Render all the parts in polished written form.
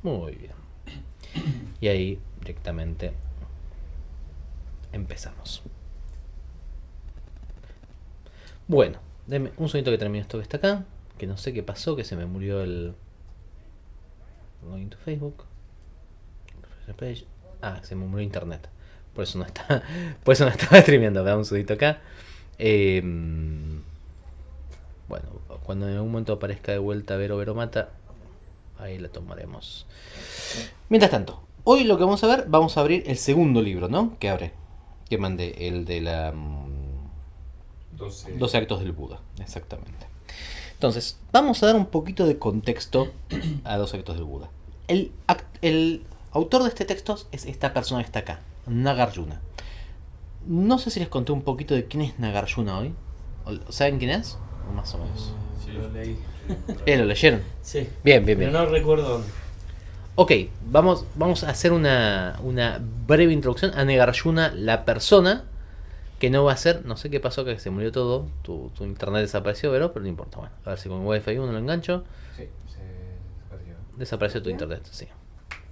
Muy bien. Y ahí directamente empezamos. Bueno, denme un segundito que termine esto que está acá. Que no sé qué pasó, que se me murió el login to Facebook. Ah, se me murió internet. Por eso no está. Por eso no estaba streameando. Me da un segundito acá. Eh, bueno, cuando en algún momento aparezca de vuelta Vero Veromata, ahí la tomaremos. Mientras tanto, hoy lo que vamos a abrir el segundo libro, ¿no? Que abre. Que mandé, el de la 12 actos del Buda, exactamente. Entonces, vamos a dar un poquito de contexto a 12 actos del Buda. El autor de este texto es esta persona que está acá, Nagarjuna. No sé si les conté un poquito de quién es Nagarjuna hoy. ¿Saben quién es? O más o menos. Sí, lo leí. ¿Lo leyeron? Sí. Bien, bien, bien. Pero no recuerdo dónde. Ok, vamos a hacer una breve introducción a Nagarjuna, la persona que no va a ser, no sé qué pasó, que se murió todo, tu internet desapareció, pero no importa, bueno, a ver si con Wi-Fi 1 lo engancho. Sí, se desapareció. Desapareció tu internet, sí.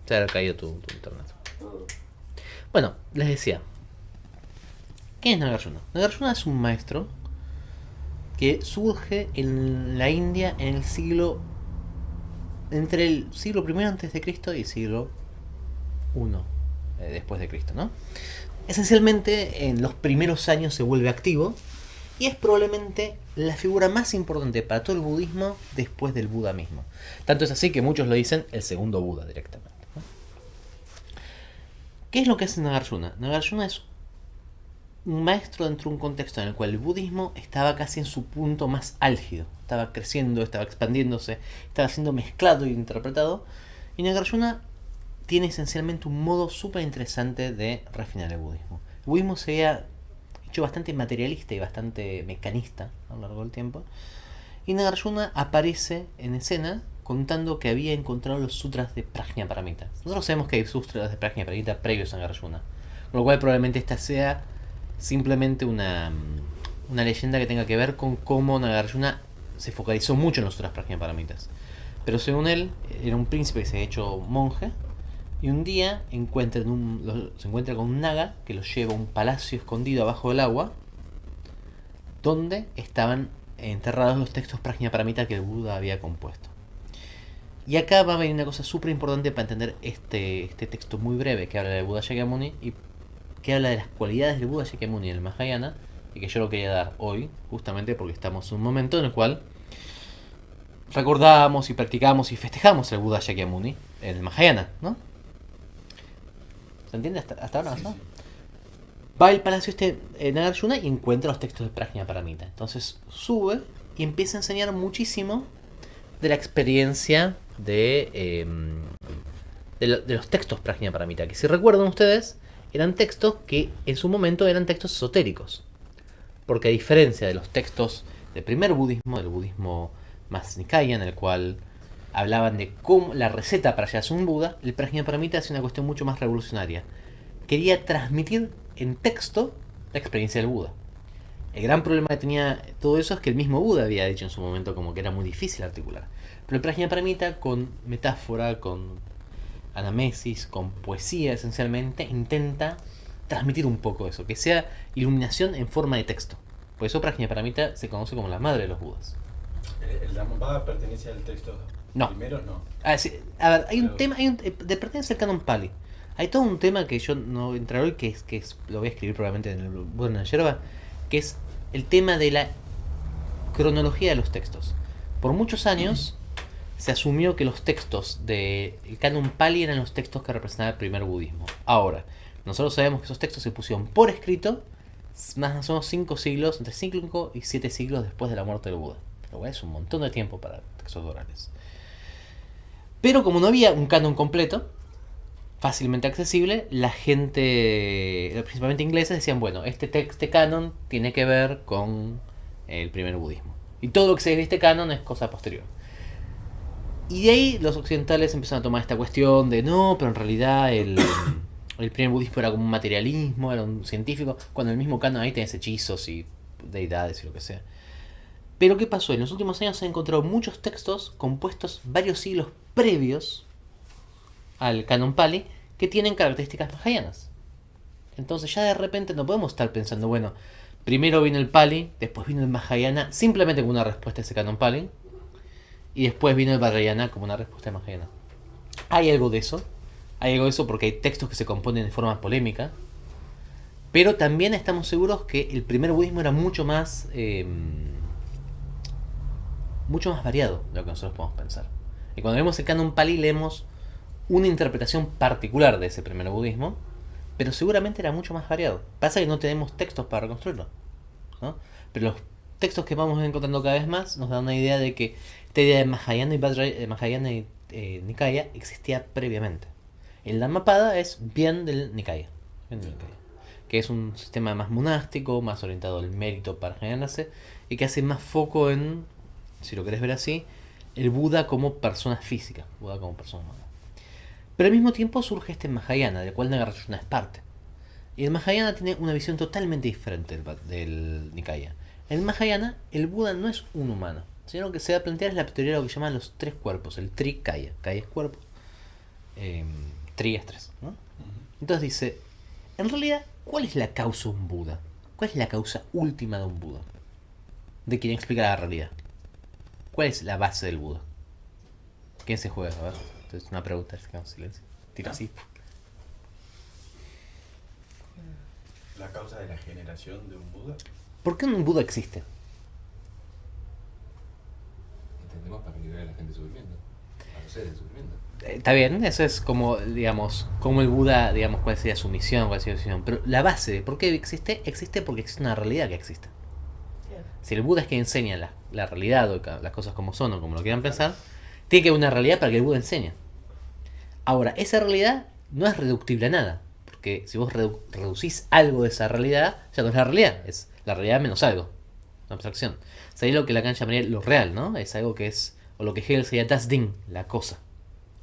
Se ha caído tu internet. Bueno, les decía, ¿quién es Nagarjuna? Nagarjuna es un maestro que surge en la India en el siglo, entre el siglo I antes de Cristo y el siglo I después de Cristo, ¿no? Esencialmente en los primeros años se vuelve activo y es probablemente la figura más importante para todo el budismo después del Buda mismo. Tanto es así que muchos lo dicen el segundo Buda directamente, ¿no? ¿Qué es lo que hace Nagarjuna? Nagarjuna es un maestro dentro de un contexto en el cual el budismo estaba casi en su punto más álgido. Estaba creciendo, estaba expandiéndose, estaba siendo mezclado e interpretado. Y Nagarjuna tiene esencialmente un modo súper interesante de refinar el budismo. El budismo se había hecho bastante materialista y bastante mecanista a lo largo del tiempo. Y Nagarjuna aparece en escena contando que había encontrado los sutras de Prajnaparamita. Nosotros sabemos que hay sutras de Prajnaparamita previos a Nagarjuna, con lo cual probablemente esta sea simplemente una leyenda que tenga que ver con cómo Nagarjuna se focalizó mucho en los sutras Prajnaparamitas. Pero según él, era un príncipe que se ha hecho monje y un día se encuentra con un naga que lo lleva a un palacio escondido abajo del agua donde estaban enterrados los textos Prajnaparamita que el Buda había compuesto. Y acá va a venir una cosa súper importante para entender este texto muy breve que habla de Buda Shakyamuni y que habla de las cualidades del Buda Shakyamuni en el Mahayana, y que yo lo quería dar hoy, justamente porque estamos en un momento en el cual recordamos y practicamos y festejamos el Buda Shakyamuni en el Mahayana, ¿no? ¿Se entiende hasta ahora? Sí, ¿no? Sí. Va al palacio Nagarjuna y encuentra los textos de Prajnaparamita. Entonces sube y empieza a enseñar muchísimo de la experiencia de los textos Prajnaparamita, que si recuerdan ustedes, eran textos que en su momento eran textos esotéricos. Porque a diferencia de los textos del primer budismo, del budismo más Nikaya, en el cual hablaban de cómo la receta para llegar a un Buda, el Prajnaparamita es una cuestión mucho más revolucionaria. Quería transmitir en texto la experiencia del Buda. El gran problema que tenía todo eso es que el mismo Buda había dicho en su momento como que era muy difícil articular. Pero el Prajnaparamita, con metáfora, con anamesis, con poesía esencialmente, intenta transmitir un poco eso, que sea iluminación en forma de texto. Por eso Prajnaparamita se conoce como la madre de los Budas. ¿El Dhammapada pertenece al texto no. primero? No. Sí, a ver, hay un tema, de pertenece al canon Pali. Hay todo un tema que yo no entraré hoy, que lo voy a escribir probablemente en el Buda en la Yerba, que es el tema de la cronología de los textos. Por muchos años se asumió que los textos del canon Pali eran los textos que representaban el primer budismo. Ahora, nosotros sabemos que esos textos se pusieron por escrito más o menos 5 siglos, entre 5 y 7 siglos después de la muerte del Buda. Lo cual es un montón de tiempo para textos orales. Pero como no había un canon completo, fácilmente accesible, la gente, principalmente ingleses, decían, bueno, este canon tiene que ver con el primer budismo. Y todo lo que se de este canon es cosa posterior. Y de ahí los occidentales empezaron a tomar esta cuestión de no, pero en realidad el primer budismo era como un materialismo, era un científico, cuando en el mismo canon ahí tenés hechizos y deidades y lo que sea. Pero ¿qué pasó? En los últimos años se han encontrado muchos textos compuestos varios siglos previos al canon Pali que tienen características mahayanas. Entonces ya de repente no podemos estar pensando, bueno, primero vino el Pali, después vino el Mahayana, simplemente como una respuesta a ese canon Pali, y después vino el Vajrayana como una respuesta a Mahayana. Hay algo de eso. Hay algo de eso porque hay textos que se componen de forma polémica. Pero también estamos seguros que el primer budismo era mucho más variado de lo que nosotros podemos pensar. Y cuando vemos el canon Pali leemos una interpretación particular de ese primer budismo, pero seguramente era mucho más variado. Pasa que no tenemos textos para reconstruirlo, ¿no? Pero los textos que vamos encontrando cada vez más nos dan una idea de que esta idea de Mahayana y Nikaya existía previamente. El Dhammapada es bien del Nikaya, que es un sistema más monástico, más orientado al mérito para generarse, y que hace más foco en, si lo querés ver así, el Buda como persona física, Buda como persona humana. Pero al mismo tiempo surge este Mahayana, del cual Nagarjuna es parte. Y el Mahayana tiene una visión totalmente diferente del Nikaya. En el Mahayana, el Buda no es un humano, sino que se va a plantear es la teoría de lo que llaman los tres cuerpos, el Trikaya. Kaya es cuerpo, Tri es tres, ¿no? Entonces dice, en realidad, ¿cuál es la causa de un Buda? ¿Cuál es la causa última de un Buda? De quien explica la realidad. ¿Cuál es la base del Buda? ¿Quién se juega? A ver, entonces una pregunta, se queda en silencio. Tiro así. ¿La causa de la generación de un Buda? ¿Por qué un Buda existe? Entendemos para liberar a la gente sufriendo, a los seres sufriendo. Está bien, eso es como, digamos, como el Buda, digamos, cuál sería su misión, cuál sería su misión. Pero la base, ¿por qué existe? Existe porque existe una realidad que existe. Si el Buda es quien enseña la realidad o las cosas como son o como lo quieran pensar, tiene que haber una realidad para que el Buda enseñe. Ahora, esa realidad no es reductible a nada. Porque si vos reducís algo de esa realidad, ya no es la realidad, es la realidad menos algo. Una abstracción. Sería lo que Lacan llamaría lo real, ¿no? Es algo que es, o lo que Hegel sería das Ding, la cosa.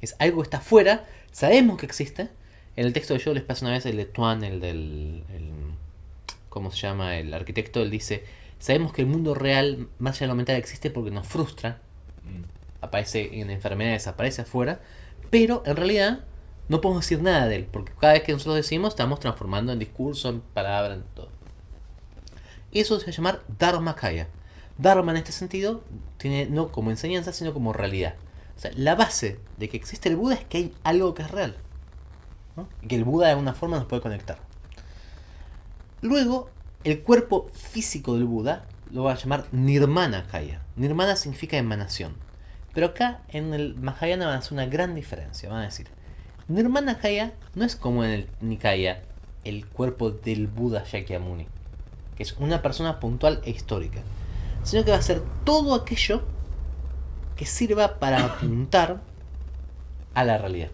Es algo que está afuera, sabemos que existe. En el texto de yo les paso una vez el de Tuan, ¿cómo se llama? El arquitecto, él dice, sabemos que el mundo real, más allá de lo mental, existe porque nos frustra. Aparece en enfermedades, aparece afuera, pero en realidad no podemos decir nada de él, porque cada vez que nosotros decimos estamos transformando en discurso, en palabra, en todo. Eso se va a llamar Dharmakaya. Dharma en este sentido tiene no como enseñanza, sino como realidad. O sea, la base de que existe el Buda es que hay algo que es real, ¿no? Y que el Buda de alguna forma nos puede conectar. Luego, el cuerpo físico del Buda lo va a llamar Nirmanakaya. Nirmana significa emanación. Pero acá en el Mahayana van a hacer una gran diferencia. Van a decir, Nirmanakaya no es como en el Nikaya, el cuerpo del Buda Shakyamuni, que es una persona puntual e histórica, sino que va a ser todo aquello que sirva para apuntar a la realidad.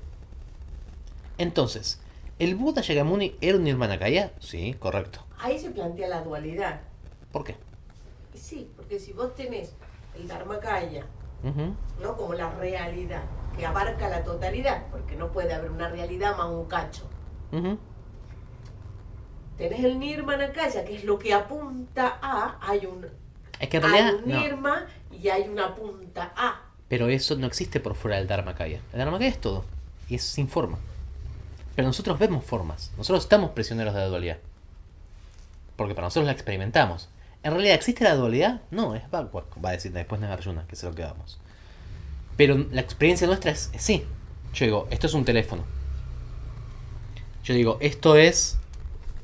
Entonces, ¿el Buda Shakyamuni era un Nirmanakaya? Sí, correcto. Ahí se plantea la dualidad. ¿Por qué? Y sí, porque si vos tenés el Dharmakaya, ¿no? Como la realidad, que abarca la totalidad, porque no puede haber una realidad más un cacho. Tenés el Nirmanakaya, que es lo que apunta a, hay un Nirma y hay una punta a. Pero eso no existe por fuera del Dharmakaya. El Dharmakaya es todo, y es sin forma. Pero nosotros vemos formas, nosotros estamos prisioneros de la dualidad. Porque para nosotros la experimentamos. ¿En realidad existe la dualidad? No, es backward, va a decir después Nagarjuna, que es lo que vamos. Pero la experiencia nuestra es sí. Yo digo, esto es un teléfono. Yo digo, esto es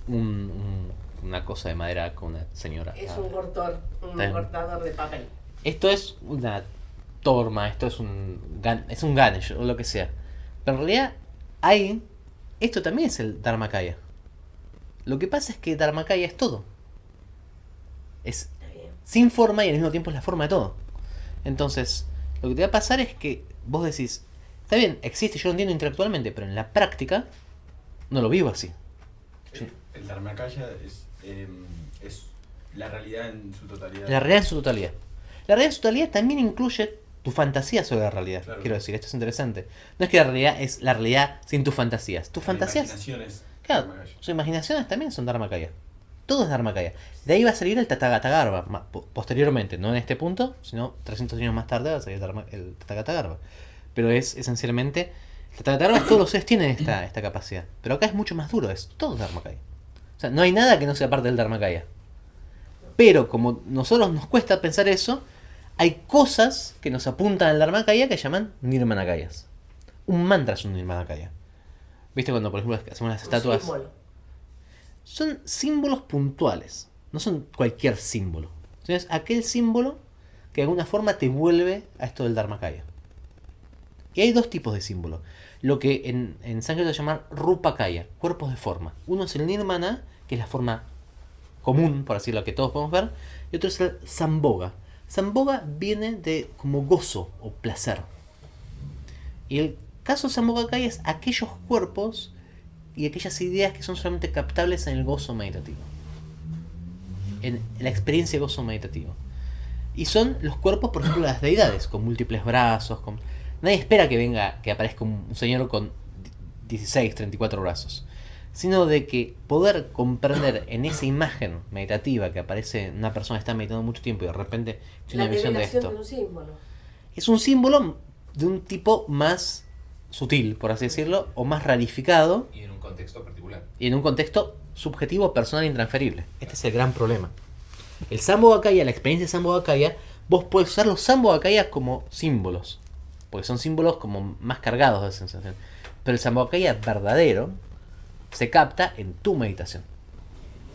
una cosa de madera con una señora. Es un cortador de papel. Esto es una torma, esto es un Ganesh o lo que sea. Pero en realidad, esto también es el Dharmakaya. Lo que pasa es que Dharmakaya es todo. Es sin forma y al mismo tiempo es la forma de todo. Entonces, lo que te va a pasar es que vos decís, está bien, existe, yo lo entiendo intelectualmente, pero en la práctica no lo vivo así. El Dharmakaya es la realidad en su totalidad. La realidad en su totalidad. La realidad en su totalidad también incluye tu fantasía sobre la realidad. Claro. Quiero decir, esto es interesante. No es que la realidad es la realidad sin tus fantasías. Tus fantasías. Claro, sus imaginaciones también son Dharmakaya. Todo es Dharmakaya. De ahí va a salir el Tathagata Garbha posteriormente, no en este punto, sino 300 años más tarde va a salir el Tathagata Garbha. Pero es esencialmente Los Tathagatas todos los seres tienen esta capacidad. Pero acá es mucho más duro, es todo Dharmakaya. O sea, no hay nada que no sea parte del Dharmakaya. Pero como nosotros nos cuesta pensar eso, hay cosas que nos apuntan al Dharmakaya que llaman Nirmanakayas. Un mantra es un Nirmanakaya. ¿Viste cuando, por ejemplo, hacemos las estatuas? Símbolo. Son símbolos puntuales, no son cualquier símbolo. Es aquel símbolo que de alguna forma te vuelve a esto del Dharmakaya. Y hay dos tipos de símbolos. Lo que en sánscrito se llama Rupakaya, cuerpos de forma. Uno es el Nirmana, que es la forma común, por decirlo, que todos podemos ver. Y otro es el Sambhoga. Sambhoga viene de como gozo o placer. Y el caso Sambhogakaya es aquellos cuerpos y aquellas ideas que son solamente captables en el gozo meditativo. En la experiencia de gozo meditativo. Y son los cuerpos, por ejemplo, de las deidades, con múltiples brazos. Nadie espera que aparezca un señor con 16, 34 brazos. Sino de que poder comprender en esa imagen meditativa que aparece una persona que está meditando mucho tiempo y de repente tiene una visión de esto. De un símbolo. Es un símbolo de un tipo más sutil, por así decirlo, o más rarificado. Y en un contexto particular. Y en un contexto subjetivo, personal e intransferible. Este es el gran problema. El Sambhogakaya, la experiencia de Sambhogakaya, vos podés usar los Sambhogakaya como símbolos. Porque son símbolos como más cargados de sensación. Pero el Sambhogakaya verdadero se capta en tu meditación.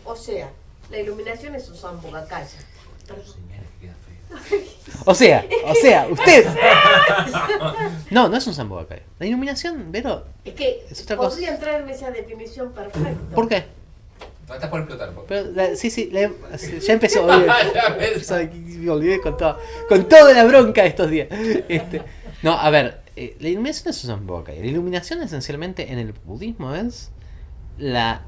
O sea, la iluminación es un Sambhogakaya. Señales que quedan feas. O sea, usted. No es un Sambhogakaya. La iluminación, Vero, Es que es otra cosa. podría entrar en esa definición perfecta. ¿Por qué? No, estás por explotar. Pero ya empezó. Me olvidé con toda la bronca de estos días. No, a ver, la iluminación es un Sambhogakaya. La iluminación esencialmente en el budismo es la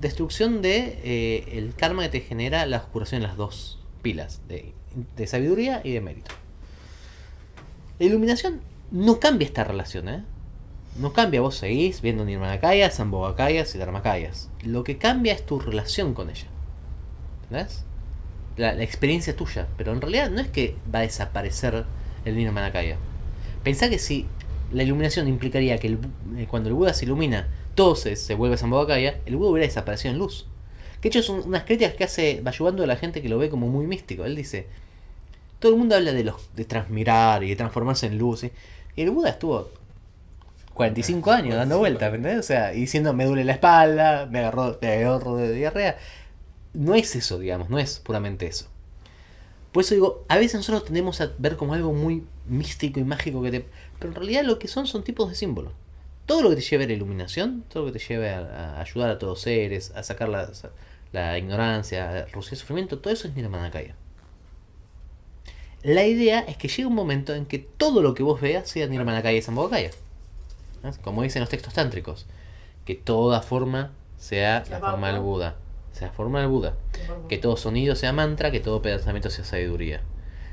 destrucción de el karma que te genera la oscuración en las dos pilas de sabiduría y de mérito. La iluminación no cambia esta relación, ¿eh? No cambia, vos seguís viendo Nirmanakayas, Sambhogakayas y Dharmakayas. Lo que cambia es tu relación con ella. ¿Entendés? La experiencia tuya. Pero en realidad no es que va a desaparecer el Nirmanakaya. Pensá que si la iluminación implicaría que cuando el Buda se ilumina, todo se vuelve Sambhogakaya, el Buda hubiera desaparecido en luz. Que de hecho son unas críticas que hace Vayubando a la gente que lo ve como muy místico. Él dice, todo el mundo habla de transmirar y de transformarse en luz, ¿sí? Y el Buda estuvo 45 años dando vueltas, ¿entendés? O sea, y diciendo me duele la espalda, me agarró de diarrea. No es eso, digamos, no es puramente eso. Por eso digo, a veces nosotros tendemos a ver como algo muy místico y mágico pero en realidad lo que son tipos de símbolos. Todo lo que te lleve a la iluminación, todo lo que te lleve a ayudar a todos los seres, a sacar la ignorancia, a reducir el sufrimiento, todo eso es Nirmanakaya. La idea es que llegue un momento en que todo lo que vos veas sea Nirmanakaya y Sambhogakaya. ¿no? Como dicen los textos tántricos, que toda forma sea la forma del Buda. Sea forma del Buda. Que todo sonido sea mantra, que todo pensamiento sea sabiduría.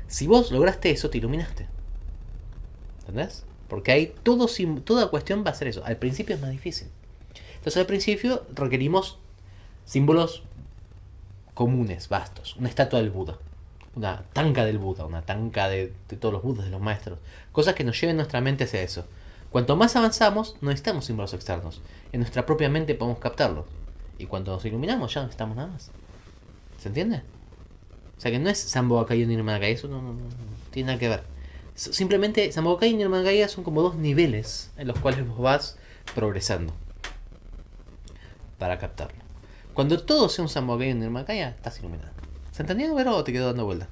Si vos lograste eso, te iluminaste. ¿Entendés? Porque ahí toda cuestión va a ser eso. Al principio es más difícil. Entonces al principio requerimos símbolos comunes, vastos. Una estatua del Buda. Una tanka del Buda. Una tanka de todos los Budas, de los maestros. Cosas que nos lleven nuestra mente hacia eso. Cuanto más avanzamos, no necesitamos símbolos externos. En nuestra propia mente podemos captarlos. Y cuando nos iluminamos ya no necesitamos nada más. ¿Se entiende? O sea que no es Sambhogakaya y Nirmanakaya. Eso no tiene nada que ver. Simplemente Sambhogakaya y Nirmanakaya son como dos niveles en los cuales vos vas progresando para captarlo. Cuando todo sea un Sambhogakaya y un Nirmanakaya, estás iluminado. ¿Se entendió, Vero, o te quedó dando vuelta?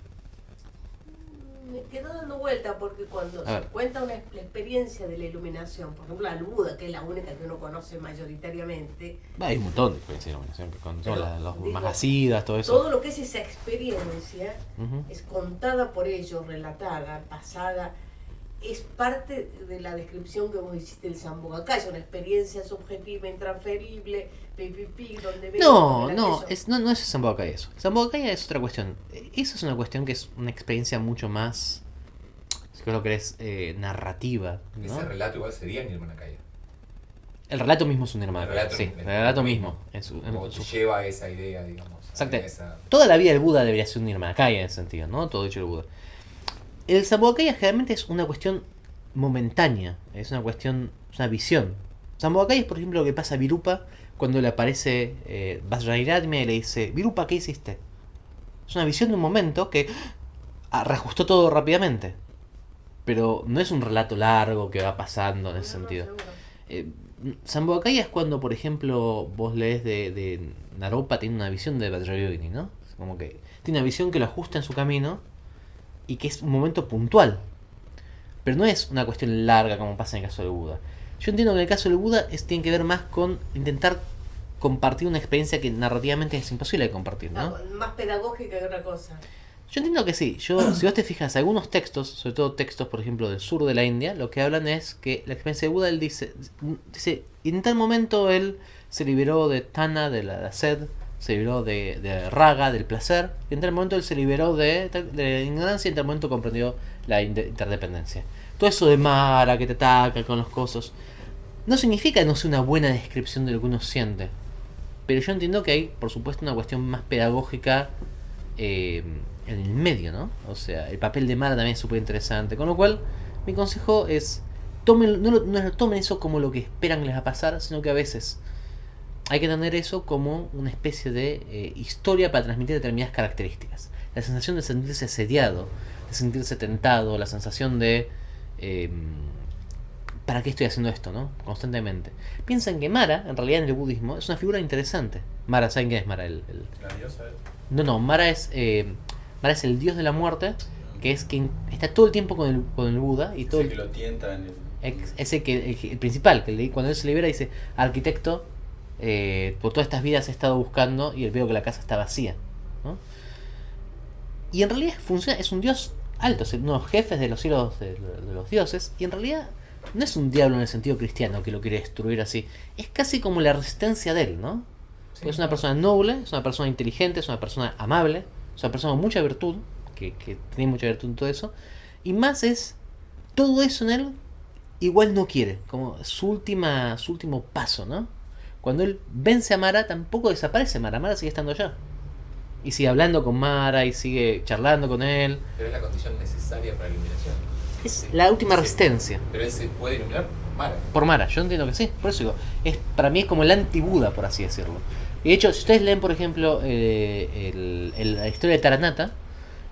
Me quedó dando vuelta porque cuando se cuenta la experiencia de la iluminación, por ejemplo, al Buda, que es la única que uno conoce mayoritariamente. Hay un montón de experiencias de iluminación, con los más ácidas, todo eso. Todo lo que es esa experiencia es contada por ellos, relatada, pasada. Es parte de la descripción que vos hiciste del Sambhogakaya, una experiencia subjetiva, intransferible, donde no es Sambhogakaya eso. Sambhogakaya es otra cuestión. Eso es una cuestión que es una experiencia mucho más, si lo querés, narrativa, ¿no? Ese relato igual sería Nirmanakaya. El relato mismo es un Nirmanakaya. Sí, el relato mismo. Como te lleva a esa idea, digamos. Exacto. Esa... Toda la vida del Buda debería ser un Nirmanakaya en ese sentido, ¿no? Todo hecho el Buda. El Sambhogakaya generalmente es una cuestión momentánea, es una cuestión, es una visión. Sambhogakaya es, por ejemplo, lo que pasa a Virupa cuando le aparece Vajrayana y le dice: Virupa, ¿qué hiciste? Es una visión de un momento que reajustó todo rápidamente. Pero no es un relato largo que va pasando en ese sentido. Sambhogakaya es cuando, por ejemplo, vos lees de Naropa, tiene una visión de Vajrayogini, ¿no? Es como que tiene una visión que lo ajusta en su camino y que es un momento puntual. Pero no es una cuestión larga como pasa en el caso del Buda. Yo entiendo que en el caso del Buda tiene que ver más con intentar compartir una experiencia que narrativamente es imposible de compartir, ¿no? Más pedagógica que otra cosa. Yo entiendo que sí. Si vos te fijas, algunos textos, sobre todo textos, por ejemplo, del sur de la India, lo que hablan es que la experiencia de Buda, él dice, y en tal momento él se liberó de Tana, de la sed, se liberó de Raga, del placer, y en tal momento él se liberó de la ignorancia, y en tal momento comprendió la interdependencia. Todo eso de Mara, que te ataca con los cosos, no significa que no sea una buena descripción de lo que uno siente. Pero yo entiendo que hay, por supuesto, una cuestión más pedagógica en el medio, ¿no? O sea, el papel de Mara también es súper interesante. Con lo cual, mi consejo es, no tomen eso como lo que esperan que les va a pasar, sino que a veces hay que tener eso como una especie de historia para transmitir determinadas características. La sensación de sentirse asediado, de sentirse tentado, la sensación de ¿para qué estoy haciendo esto, no? Constantemente. Piensan que Mara, en realidad en el budismo, es una figura interesante. Mara, ¿saben quién es Mara? La diosa es. No, Mara es el dios de la muerte, que es quien está todo el tiempo con el Buda y todo Ese que lo tienta en el... ese que el principal, que cuando él se libera dice: arquitecto, por todas estas vidas he estado buscando y veo que la casa está vacía, ¿no? Y en realidad funciona, es un dios alto, es uno de los jefes de los cielos de los dioses, y en realidad no es un diablo en el sentido cristiano que lo quiere destruir así, es casi como la resistencia de él, ¿no? Sí, es una persona noble, es una persona inteligente, es una persona amable, es una persona con mucha virtud, que tiene mucha virtud en todo eso, y más es todo eso en él igual no quiere, como su último paso, ¿no? Cuando él vence a Mara, tampoco desaparece Mara, Mara sigue estando allá. Y sigue hablando con Mara y sigue charlando con él. Pero es la condición necesaria para la iluminación. Es la última resistencia. Pero él se puede iluminar Mara. Por Mara, yo entiendo que sí. Por eso digo, para mí es como el anti-Buda, por así decirlo. Y de hecho, si ustedes leen, por ejemplo, la historia de Taranata,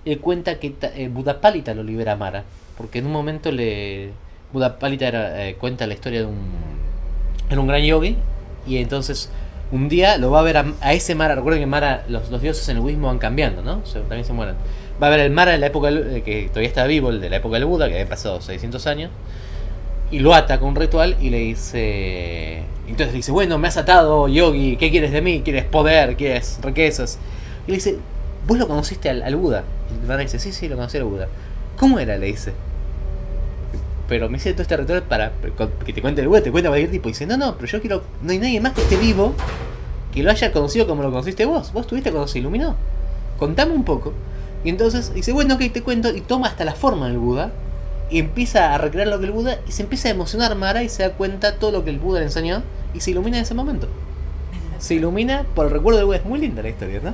él cuenta que Budapálita lo libera a Mara. Porque en un momento Budapálita cuenta la historia era un gran yogi. Y entonces un día lo va a ver a ese Mara. Recuerden que Mara, los dioses en el budismo van cambiando, ¿no? También se mueren. Va a ver el Mara de la época que todavía está vivo, el de la época del Buda, que había pasado 600 años. Y lo ata con un ritual y le dice... Entonces le dice: bueno, me has atado, yogi, ¿qué quieres de mí? ¿Quieres poder? ¿Quieres riquezas? Y le dice: ¿vos lo conociste al Buda? Y el Mara dice: sí, lo conocí al Buda. ¿Cómo era? Le dice. Pero me hice todo este ritual para que te cuente el Buda, te cuenta cualquier tipo. Y dice: no, pero yo quiero... No hay nadie más que esté vivo que lo haya conocido como lo conociste vos. Vos tuviste cuando se iluminó. Contame un poco. Y entonces dice: bueno, ok, te cuento. Y toma hasta la forma del Buda. Y empieza a recrear lo que el Buda. Y se empieza a emocionar Mara y se da cuenta todo lo que el Buda le enseñó. Y se ilumina en ese momento. Se ilumina por el recuerdo del Buda. Es muy linda la historia, ¿no?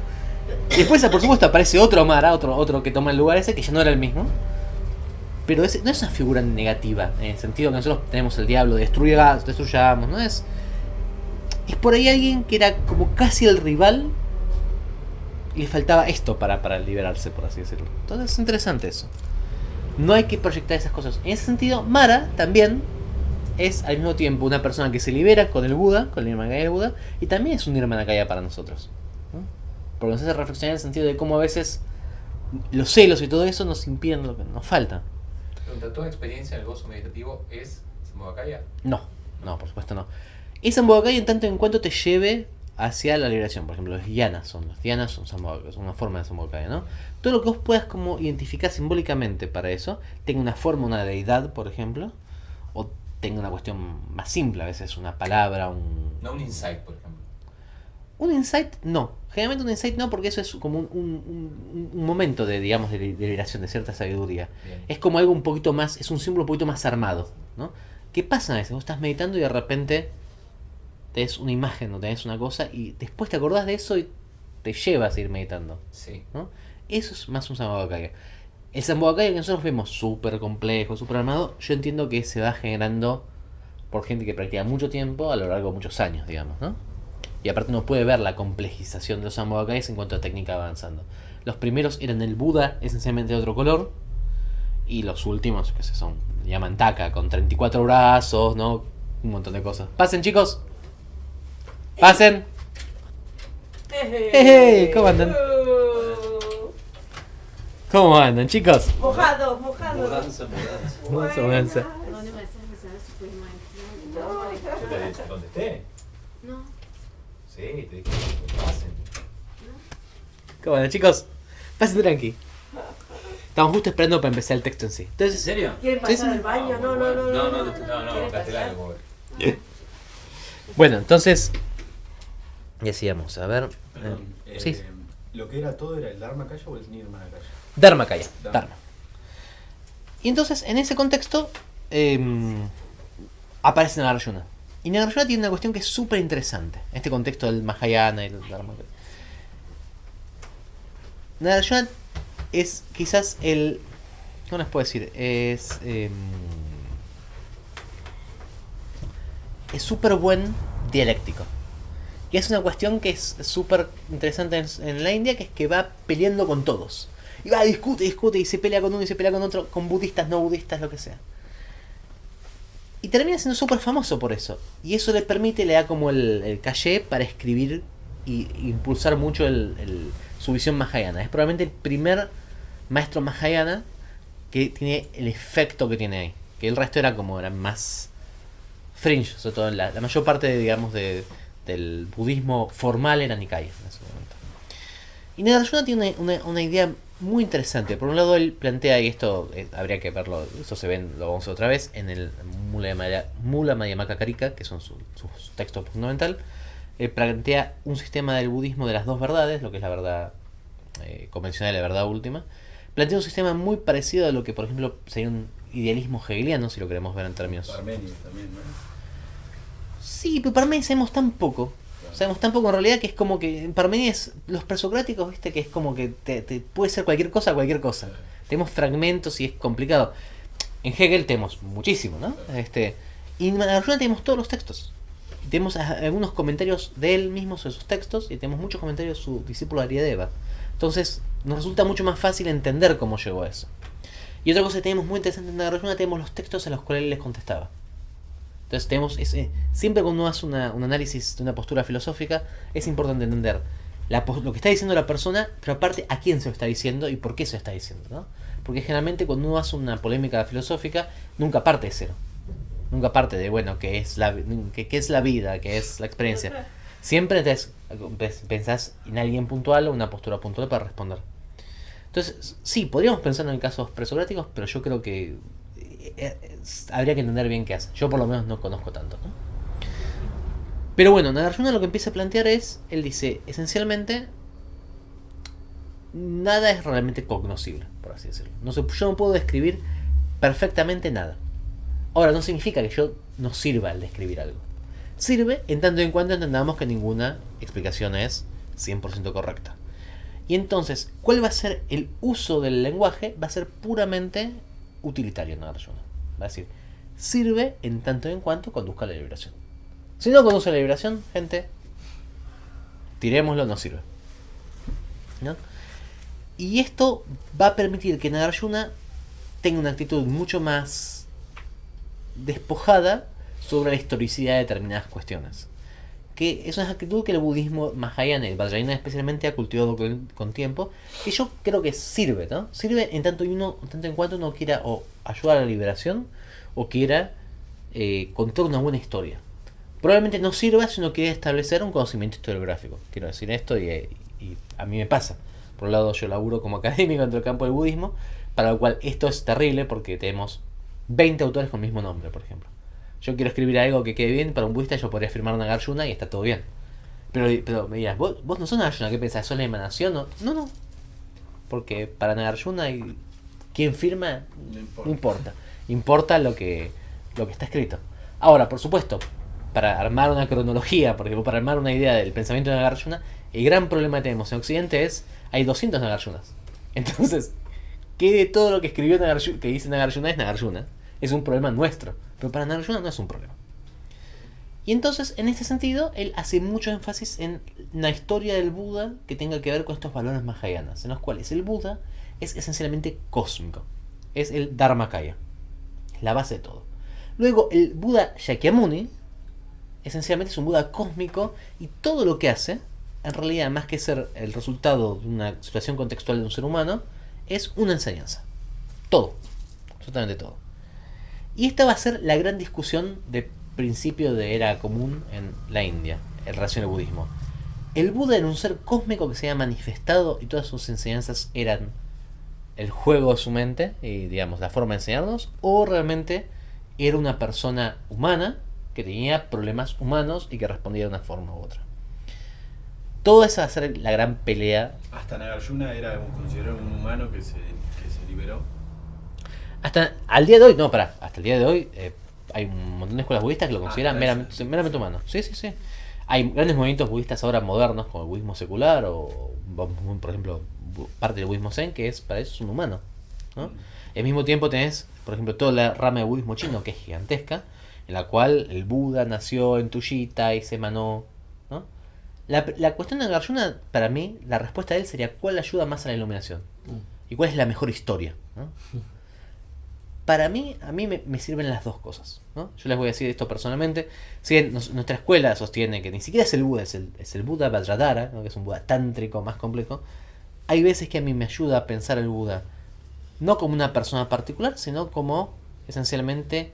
Y después, por supuesto, aparece otro Mara, otro que toma el lugar ese, que ya no era el mismo. Pero no es una figura negativa, en el sentido que nosotros tenemos el diablo, destruyamos, ¿no? Es por ahí alguien que era como casi el rival y le faltaba esto para liberarse, por así decirlo. Entonces es interesante eso. No hay que proyectar esas cosas. En ese sentido, Mara también es al mismo tiempo una persona que se libera con el Buda, con el Nirmanakaya del Buda, y también es un Nirmanakaya para nosotros, ¿no? Porque nos hace reflexionar en el sentido de cómo a veces los celos y todo eso nos impiden lo que nos falta. Pregunta: ¿toda experiencia en el gozo meditativo es Sambhogakaya? No, por supuesto no. Es Sambhogakaya en tanto en cuanto te lleve hacia la liberación. Por ejemplo, los dhyanas son Sambhogakaya, son una forma de Sambhogakaya, ¿no? Todo lo que vos puedas como identificar simbólicamente para eso, tenga una forma, una deidad, por ejemplo, o tenga una cuestión más simple, a veces una palabra, No un insight, por ejemplo. Un insight, no. Generalmente un insight no, porque eso es como un momento de liberación, de cierta sabiduría. Bien. Es como algo un poquito más, es un símbolo un poquito más armado, ¿no? ¿Qué pasa a veces? Vos estás meditando y de repente tenés una imagen o tenés una cosa y después te acordás de eso y te lleva a seguir meditando, Sí. ¿no? Eso es más un Sambhogakaya. El Sambogakai que nosotros vemos súper complejo, súper armado, yo entiendo que se va generando por gente que practica mucho tiempo a lo largo de muchos años, digamos, ¿no? Y aparte uno puede ver la complejización de los Sambokais en cuanto a técnica avanzando. Los primeros eran el Buda, esencialmente de otro color, y los últimos, que se son, llaman Taka, con 34 brazos, ¿no? Un montón de cosas. ¡Pasen, chicos! ¡Pasen! ¡Hey! ¿Cómo andan? ¿Cómo andan, chicos? Mojados. Mudanza. Mudanza. ¿Dónde me haces mensajes super Yo te contesté. No. Sí, te dije que pasen. ¿Cómo andan, chicos? Pasen tranqui. Estamos justo esperando para empezar el texto en sí. ¿En Entonces, serio? ¿Quieren pasar al baño? No. No, castellano, pobre. bueno, entonces decíamos, a ver. Perdón, Sí. ¿Lo que era todo era el Dharmakaya o el Nirmanakaya? Dharmakaya. Dharma. Dharma. Y entonces, en ese contexto, aparece Nagarjuna. Y Nagarjuna tiene una cuestión que es súper interesante. En este contexto del Mahayana y del Dharmakaya. Nagarjuna es quizás el... ¿Cómo les puedo decir? Es súper buen dialéctico. Y es una cuestión que es súper interesante en la India, que es que va peleando con todos. Y va, discute, y se pelea con uno y se pelea con otro, con budistas, no budistas, lo que sea. Y termina siendo súper famoso por eso. Y eso le permite, le da como el caché para escribir y impulsar mucho su visión mahayana. Es probablemente el primer maestro mahayana que tiene el efecto que tiene ahí. Que el resto era más fringe, sobre todo la mayor parte, digamos, del budismo formal era Nikaya en ese momento. Y Nagarjuna tiene una idea muy interesante. Por un lado, él plantea, y esto habría que verlo, esto se ve, lo vamos a ver otra vez, en el Mula Madhyamaka Karika, que son sus textos fundamentales. Plantea un sistema del budismo de las dos verdades, lo que es la verdad convencional y la verdad última. Plantea un sistema muy parecido a lo que, por ejemplo, sería un idealismo hegeliano, si lo queremos ver en términos... Parmenides también, ¿no? Sí, pero Parménides sabemos tan poco. Sabemos tan poco en realidad que es como que en Parménides, los presocráticos, viste, que es como que te puede ser cualquier cosa. Tenemos fragmentos y es complicado. En Hegel tenemos muchísimo, ¿no? Y en Nagarjuna tenemos todos los textos. Y tenemos algunos comentarios de él mismo sobre sus textos y tenemos muchos comentarios de su discípulo Aryadeva. Entonces nos resulta mucho más fácil entender cómo llegó a eso. Y otra cosa que tenemos muy interesante en Nagarjuna, tenemos los textos a los cuales él les contestaba. Entonces tenemos siempre cuando uno hace un análisis de una postura filosófica, es importante entender lo que está diciendo la persona, pero aparte a quién se lo está diciendo y por qué se lo está diciendo, ¿no? Porque generalmente cuando uno hace una polémica filosófica, nunca parte de cero. Nunca parte de, bueno, qué es la vida, qué es la experiencia. Siempre pensás en alguien puntual o una postura puntual para responder. Entonces, sí, podríamos pensar en casos presocráticos, pero yo creo que habría que entender bien qué hace. Yo por lo menos no conozco tanto, ¿no? Pero bueno, Nagarjuna lo que empieza a plantear es, él dice, esencialmente, nada es realmente cognoscible, por así decirlo. Yo no puedo describir perfectamente nada. Ahora, no significa que yo no sirva el describir algo. Sirve en tanto en cuanto entendamos que ninguna explicación es 100% correcta. Y entonces, ¿cuál va a ser el uso del lenguaje? Va a ser puramente utilitario en Nagarjuna. Va a decir, sirve en tanto en cuanto conduzca a la liberación. Si no conduce a la liberación, gente, tirémoslo, no sirve, ¿no? Y esto va a permitir que Nagarjuna tenga una actitud mucho más despojada sobre la historicidad de determinadas cuestiones. Que es una actitud que el budismo Mahayana y el Vajrayana especialmente ha cultivado con tiempo, y yo creo que sirve, ¿no? Sirve en tanto en cuanto uno quiera o ayudar a la liberación o quiera contar una buena historia. Probablemente no sirva si uno quiere establecer un conocimiento historiográfico. Quiero decir esto y a mí me pasa. Por un lado, yo laburo como académico dentro del campo del budismo, para lo cual esto es terrible porque tenemos 20 autores con el mismo nombre, por ejemplo. Yo quiero escribir algo que quede bien para un budista, yo podría firmar Nagarjuna y está todo bien. Pero me dirás, ¿vos no sos Nagarjuna? ¿Qué pensás? ¿Sos la emanación? No. Porque para Nagarjuna, quien firma no importa. Importa lo que está escrito. Ahora, por supuesto, para armar una cronología, por ejemplo, para armar una idea del pensamiento de Nagarjuna, el gran problema que tenemos en Occidente es hay 200 Nagarjunas. Entonces, que de todo lo que escribió Nagarjuna, que dice Nagarjuna es Nagarjuna. Es un problema nuestro. Pero para Nagarjuna no es un problema. Y entonces, en este sentido, él hace mucho énfasis en la historia del Buda que tenga que ver con estos valores mahayanas, en los cuales el Buda es esencialmente cósmico. Es el Dharmakaya. Es la base de todo. Luego, el Buda Shakyamuni, esencialmente es un Buda cósmico y todo lo que hace, en realidad, más que ser el resultado de una situación contextual de un ser humano, es una enseñanza. Todo. Absolutamente todo. Y esta va a ser la gran discusión de principio de era común en la India, en relación al budismo. ¿El Buda era un ser cósmico que se había manifestado y todas sus enseñanzas eran el juego de su mente y, digamos, la forma de enseñarnos? ¿O realmente era una persona humana que tenía problemas humanos y que respondía de una forma u otra? Toda esa va a ser la gran pelea. Hasta Nagarjuna era considerado un humano que se liberó. Hasta al día de hoy, no, hasta el día de hoy hay un montón de escuelas budistas que lo consideran eso. meramente humano. Sí. Hay grandes movimientos budistas ahora modernos, como el budismo secular, o por ejemplo, parte del budismo zen, que es para eso es un humano, ¿no? Al mismo tiempo tenés, por ejemplo, toda la rama de budismo chino, que es gigantesca, en la cual el Buda nació en Tushita y se emanó, ¿no? La cuestión de Nagarjuna, para mí, la respuesta de él sería ¿cuál ayuda más a la iluminación? ¿Y cuál es la mejor historia? ¿No? Para mí, a mí me sirven las dos cosas, ¿no? Yo les voy a decir esto personalmente. Si bien nuestra escuela sostiene que ni siquiera es el Buda, es el Buda Vajradhara, ¿no? Que es un Buda tántrico más complejo. Hay veces que a mí me ayuda a pensar el Buda no como una persona particular, sino como esencialmente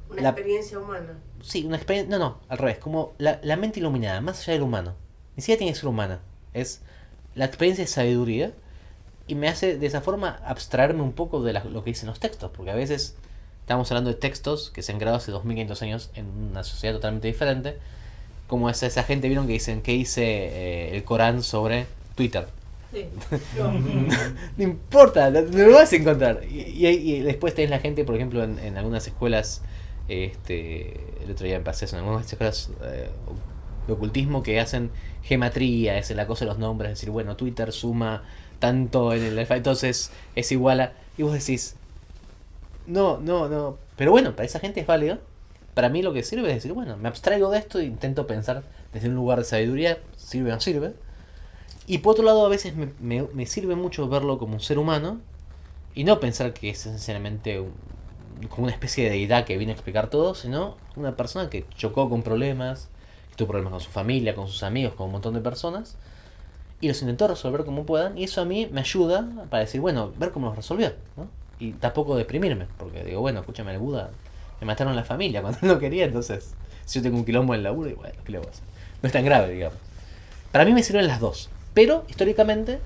Una experiencia humana. Sí, una experiencia. No, al revés, como la mente iluminada, más allá del humano. Ni siquiera tiene que ser humana. Es la experiencia de sabiduría. Y me hace de esa forma abstraerme un poco de lo que dicen los textos, porque a veces estamos hablando de textos que se han creado hace 2500 años en una sociedad totalmente diferente, como esa gente, vieron que dicen que dice el Corán sobre Twitter. Sí. No importa, lo vas a encontrar. Y después tenés la gente, por ejemplo, en algunas escuelas, el otro día empecé en algunas escuelas de ocultismo que hacen gematría, es la cosa de los nombres, es decir, bueno, Twitter suma tanto en el alfa, entonces es igual a... Y vos decís, no, pero bueno, para esa gente es válido. Para mí lo que sirve es decir, bueno, me abstraigo de esto e intento pensar desde un lugar de sabiduría, sirve o no sirve. Y por otro lado, a veces me sirve mucho verlo como un ser humano y no pensar que es esencialmente como una especie de deidad que viene a explicar todo, sino una persona que chocó con problemas, que tuvo problemas con su familia, con sus amigos, con un montón de personas, y los intentó resolver como puedan, y eso a mí me ayuda para decir, bueno, ver cómo los resolvió, ¿no? Y tampoco deprimirme, porque digo, bueno, escúchame, el Buda me mataron la familia cuando no quería, entonces si yo tengo un quilombo en el laburo, y bueno, ¿qué le voy a hacer? No es tan grave, digamos. Para mí me sirven las dos, pero históricamente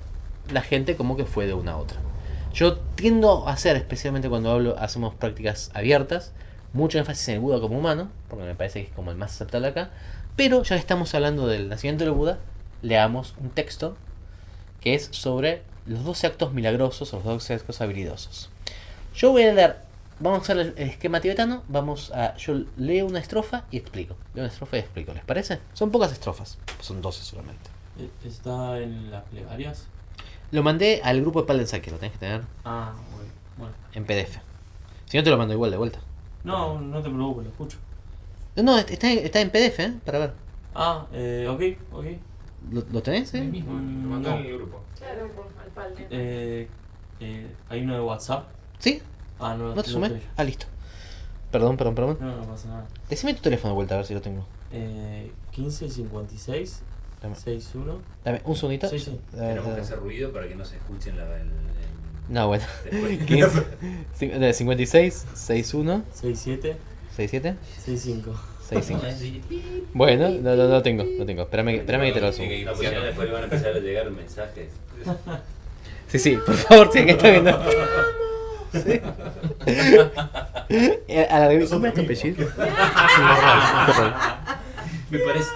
la gente como que fue de una a otra. Yo tiendo a hacer, especialmente cuando hacemos prácticas abiertas, mucho énfasis en el Buda como humano, porque me parece que es como el más aceptable acá, pero ya que estamos hablando del nacimiento del Buda, leamos un texto que es sobre los 12 actos milagrosos o los 12 actos habilidosos. Yo voy a leer, vamos a hacer el esquema tibetano, yo leo una estrofa y explico. Leo una estrofa y explico, ¿les parece? Son pocas estrofas, son 12 solamente. ¿Está en las plegarias? Lo mandé al grupo de Palen Sake, lo tenés que tener Ah, bueno. en PDF. Si no te lo mando igual de vuelta. No, no te preocupes, lo escucho. No, está en PDF, para ver. Ah, ok. ¿Lo tenés? Ahí mismo, lo mandó No. en el grupo. Claro, al palde. ¿Hay uno de WhatsApp? ¿Sí? Ah, no. ¿No te lo sumé? estoy. Ah, listo. Perdón. No pasa nada. Decime tu teléfono de vuelta a ver si lo tengo. 15 56 Dame, 61. dame un segundito. Sí. Tenemos que hacer ruido para que no se escuche en la... No, bueno. después. 56, 61, 67 67, 65. 65. Bueno, no tengo. Espérame que te lo sumo. No, porque no, después le van a empezar a llegar mensajes. Sí, por favor, si alguien está viendo. Sí. ¿Cómo es tu apellido? Me parece...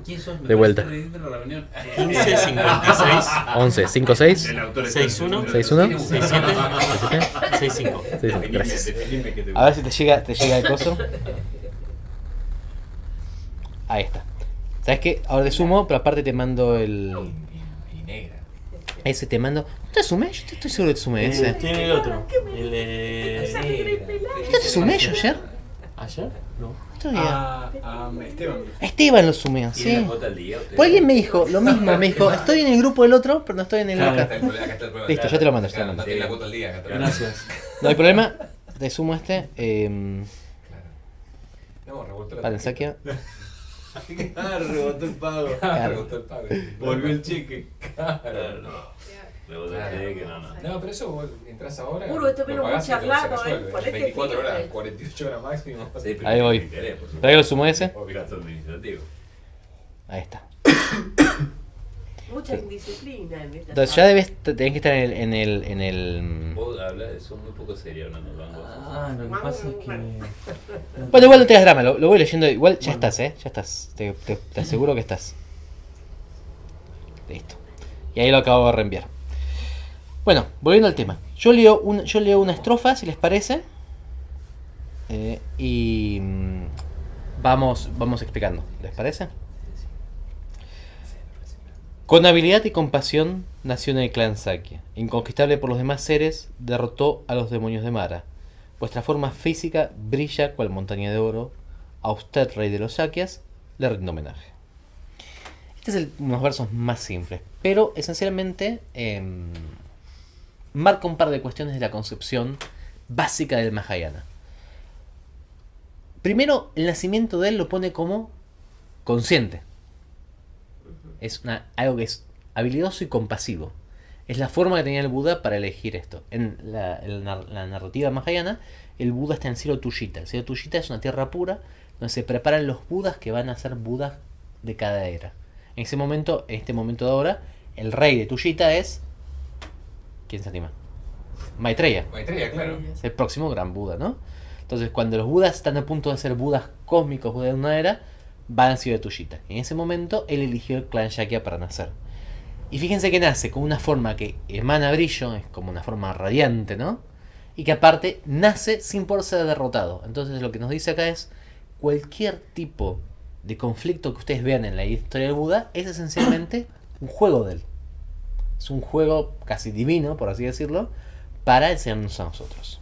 ¿Quién sos? De vuelta. 15 56 11, 56, El autor es 61 61, 67 65. Gracias. A ver si te llega el coso. Ahí está. ¿Sabes qué? Ahora te sumo, pero aparte te mando el... Y negra. Ese te mando. ¿No te sumé? Yo estoy seguro que te sumé ese. Tiene el otro. El Esa de. negra y pelada. ¿No te sumé yo ayer? ¿Ayer? No. Otro día. Esteban. A Esteban lo sumé, ¿Tiene sí. la cuota al día? Pues alguien me dijo lo mismo, me dijo, estoy en el grupo del otro, pero no estoy en el Claro. acá. Acá está el problema. Listo, ya te lo mando, ya te lo Claro, mando. no tiene la cuota al día. Acá está el Gracias. No hay problema, te sumo este. No, rebotó la Parensaquia. Rebotó el pago. Claro. Rebotó el pago. Volvió el cheque. Claro. Rebotó Claro. el cheque, no. No, pero eso vos entras ahora. Puro, esto vino lo pagás muy y te lo charlado, resuelve. ponete 24 horas, firme. 48 horas máximo. Sí, pero Ahí voy. interés, por supuesto. ¿Para que lo sumo ese? Obligación administrativa. Ahí está. Mucha indisciplina en esta Entonces ya tenés que estar en el. Vos hablas, son muy poco serios hablando de bancos. Ah, lo que pasa es que. Bueno, igual no te das drama, lo voy leyendo. Igual ya estás, ya estás. Te aseguro que estás. Listo. Y ahí lo acabo de reenviar. Bueno, volviendo al tema. Yo leo una estrofa, si les parece. Y vamos explicando. ¿Les parece? Con habilidad y compasión nació en el clan Sakya. Inconquistable por los demás seres, derrotó a los demonios de Mara. Vuestra forma física brilla cual montaña de oro. A usted, rey de los Sakyas, le rindo homenaje. Este es unos versos más simples, pero esencialmente marca un par de cuestiones de la concepción básica del Mahayana. Primero, el nacimiento de él lo pone como consciente. Es algo que es habilidoso y compasivo. Es la forma que tenía el Buda para elegir esto. En la narrativa mahayana, el Buda está en cielo Tushita. El cielo Tushita es una tierra pura donde se preparan los Budas que van a ser Budas de cada era. En este momento de ahora, el rey de Tushita es... ¿Quién se anima? Maitreya. Maitreya, claro. Es el próximo gran Buda, ¿no? Entonces, cuando los Budas están a punto de ser Budas cósmicos, Budas de una era, van al cielo de Tushita. En ese momento, él eligió el clan Shakya para nacer. Y fíjense que nace con una forma que emana brillo, es como una forma radiante, ¿no? Y que aparte nace sin poder ser derrotado. Entonces lo que nos dice acá es, cualquier tipo de conflicto que ustedes vean en la historia del Buda es esencialmente un juego de él. Es un juego casi divino, por así decirlo, para enseñarnos a nosotros.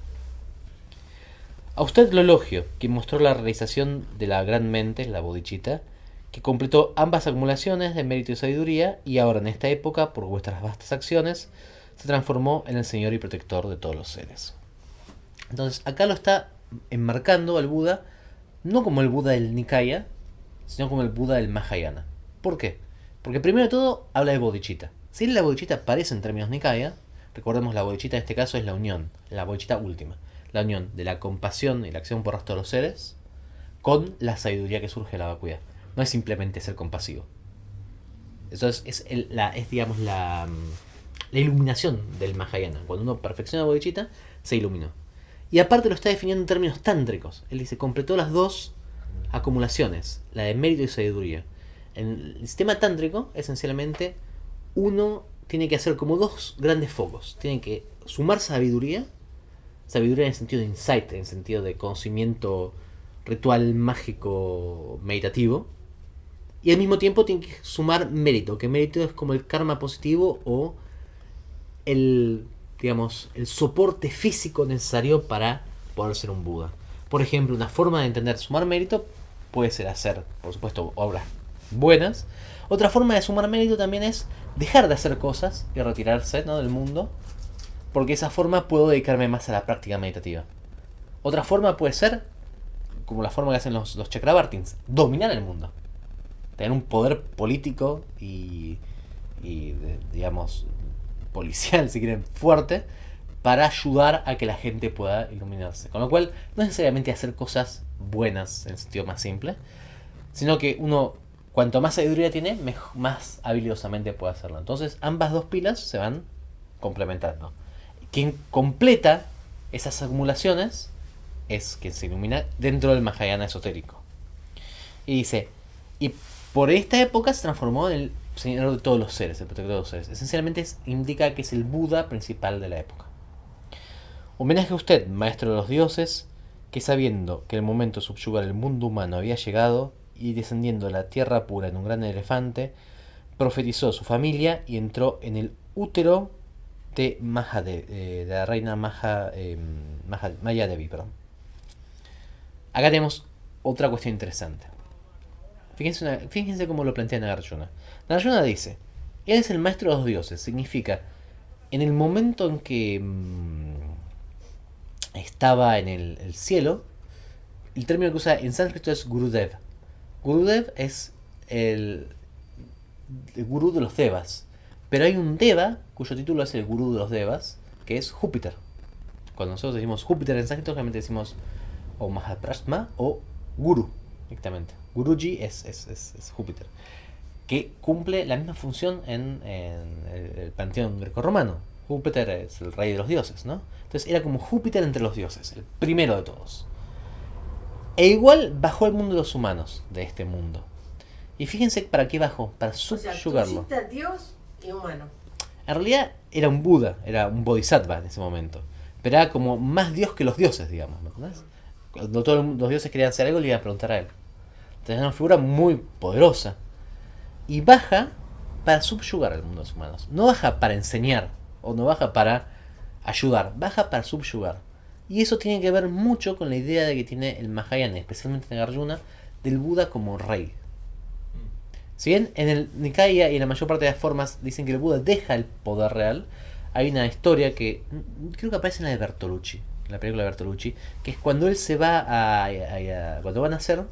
A usted lo elogio, quien mostró la realización de la gran mente, la bodhicitta, que completó ambas acumulaciones de mérito y sabiduría, y ahora en esta época, por vuestras vastas acciones, se transformó en el Señor y Protector de todos los seres. Entonces, acá lo está enmarcando al Buda, no como el Buda del Nikaya, sino como el Buda del Mahayana. ¿Por qué? Porque primero de todo, habla de bodhicitta. Si la bodhicitta aparece en términos Nikaya, recordemos la bodhicitta en este caso es la unión, la bodhicitta última. La unión de la compasión y la acción por el resto de los seres con la sabiduría que surge de la vacuidad. No es simplemente ser compasivo. Eso es digamos, la iluminación del Mahayana. Cuando uno perfecciona la bodhicitta, se iluminó. Y aparte lo está definiendo en términos tántricos. Él dice, completó las dos acumulaciones, la de mérito y sabiduría. En el sistema tántrico, esencialmente, uno tiene que hacer como dos grandes focos. Tiene que sumar sabiduría en el sentido de insight, en el sentido de conocimiento ritual, mágico, meditativo. Y al mismo tiempo tiene que sumar mérito, que mérito es como el karma positivo o el soporte físico necesario para poder ser un Buda. Por ejemplo, una forma de entender sumar mérito puede ser hacer, por supuesto, obras buenas. Otra forma de sumar mérito también es dejar de hacer cosas y retirarse, ¿no?, del mundo, porque de esa forma puedo dedicarme más a la práctica meditativa. Otra forma puede ser, como la forma que hacen los Chakravartins, dominar el mundo. Tener un poder político y digamos, policial, si quieren, fuerte, para ayudar a que la gente pueda iluminarse. Con lo cual, no es necesariamente hacer cosas buenas en el sentido más simple, sino que uno, cuanto más sabiduría tiene, más habilidosamente puede hacerlo. Entonces, ambas dos pilas se van complementando. Quien completa esas acumulaciones es quien se ilumina dentro del Mahayana esotérico. Y dice, y por esta época se transformó en el Señor de todos los seres, el protector de los seres. Esencialmente indica que es el Buda principal de la época. Homenaje a usted, maestro de los dioses, que sabiendo que el momento de subyugar el mundo humano había llegado, y descendiendo a la tierra pura en un gran elefante, profetizó su familia y entró en el útero de de la reina Maya Devi, perdón. Acá tenemos otra cuestión interesante. Fíjense cómo lo plantea Nagarjuna. Nagarjuna dice, él es el maestro de los dioses. Significa, en el momento en que estaba en el cielo, el término que usa en sánscrito es Gurudev. Gurudev es el gurú de los devas. Pero hay un deva cuyo título es el gurú de los devas, que es Júpiter. Cuando nosotros decimos Júpiter en sánscrito, realmente decimos o Mahaprasma o Guru, directamente. Guruji es Júpiter, que cumple la misma función en el panteón grecorromano. Júpiter es el rey de los dioses, ¿no? Entonces era como Júpiter entre los dioses, el primero de todos. E igual bajó al mundo de los humanos, de este mundo. Y fíjense para qué bajó, para subyugarlo. O sea, tú Dios y humano. En realidad era un Buda, era un Bodhisattva en ese momento. Pero era como más Dios que los dioses, digamos, ¿me entendés? Cuando todos los dioses querían hacer algo, le iban a preguntar a él. Entonces es una figura muy poderosa. Y baja para subyugar al mundo de los humanos. No baja para enseñar, o no baja para ayudar, baja para subyugar. Y eso tiene que ver mucho con la idea de que tiene el Mahayana, especialmente Nagarjuna, del Buda como rey. Si bien en el Nikaya y en la mayor parte de las formas dicen que el Buda deja el poder real, hay una historia que creo que aparece en la de Bertolucci, en la película de Bertolucci, que es cuando él se va cuando van a nacer,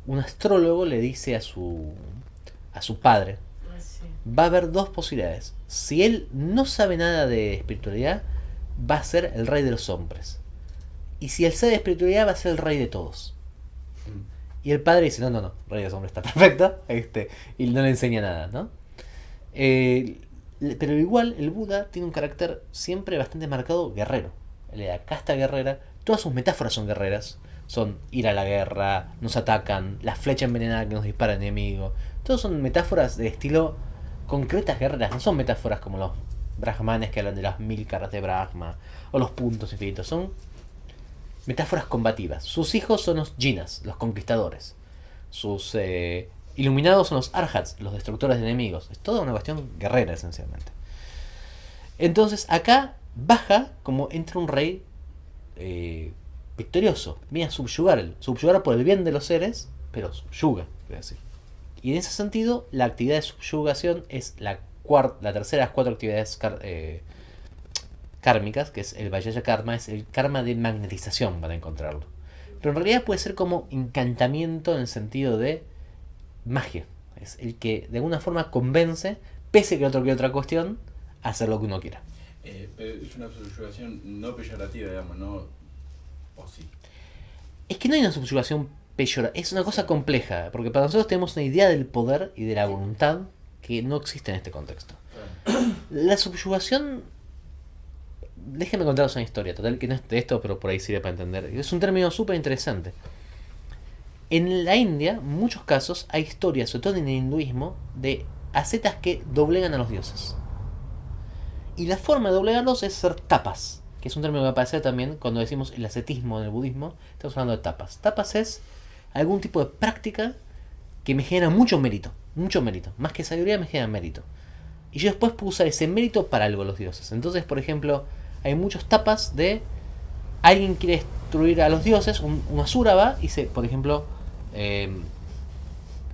un astrólogo le dice a su padre, va a haber dos posibilidades. Si él no sabe nada de espiritualidad, va a ser el rey de los hombres. Y si él sabe de espiritualidad, va a ser el rey de todos. Y el padre dice, no, rey de los hombres está perfecto, y no le enseña nada, ¿no? Pero igual el Buda tiene un carácter siempre bastante marcado guerrero. La casta guerrera, todas sus metáforas son guerreras. Son ir a la guerra, nos atacan, la flecha envenenada que nos dispara el enemigo. Todas son metáforas de estilo concretas guerreras, no son metáforas como los brahmanes que hablan de las 1000 caras de Brahma o los puntos infinitos. Son metáforas combativas. Sus hijos son los jinas, los conquistadores. Sus iluminados son los arhats, los destructores de enemigos. Es toda una cuestión guerrera, esencialmente. Entonces acá baja como entra un rey victorioso. Viene a subyugar por el bien de los seres, pero subyuga, voy a decir. Y en ese sentido, la actividad de subyugación es la tercera de las 4 actividades kármicas, que es el Vajraya Karma, es el karma de magnetización, van a encontrarlo. Pero en realidad puede ser como encantamiento en el sentido de magia. Es el que de alguna forma convence, pese que el otro quiera otra cuestión, a hacer lo que uno quiera. Pero es una subyugación no peyorativa, digamos, ¿no? ¿O sí? Es que no hay una subyugación peyorativa, es una cosa compleja, porque para nosotros tenemos una idea del poder y de la voluntad que no existe en este contexto. La subyugación, déjenme contaros una historia, total que no es de esto, pero por ahí sirve para entender. Es un término súper interesante. En la India, en muchos casos, hay historias, sobre todo en el hinduismo, de ascetas que doblegan a los dioses. Y la forma de doblegarlos es ser tapas, que es un término que va a aparecer también cuando decimos el ascetismo en el budismo. Estamos hablando de tapas. Tapas es algún tipo de práctica que me genera mucho mérito. Más que sabiduría, me genera mérito. Y yo después puedo usar ese mérito para algo los dioses. Entonces, por ejemplo, hay muchos tapas de alguien quiere destruir a los dioses, un asura va y por ejemplo,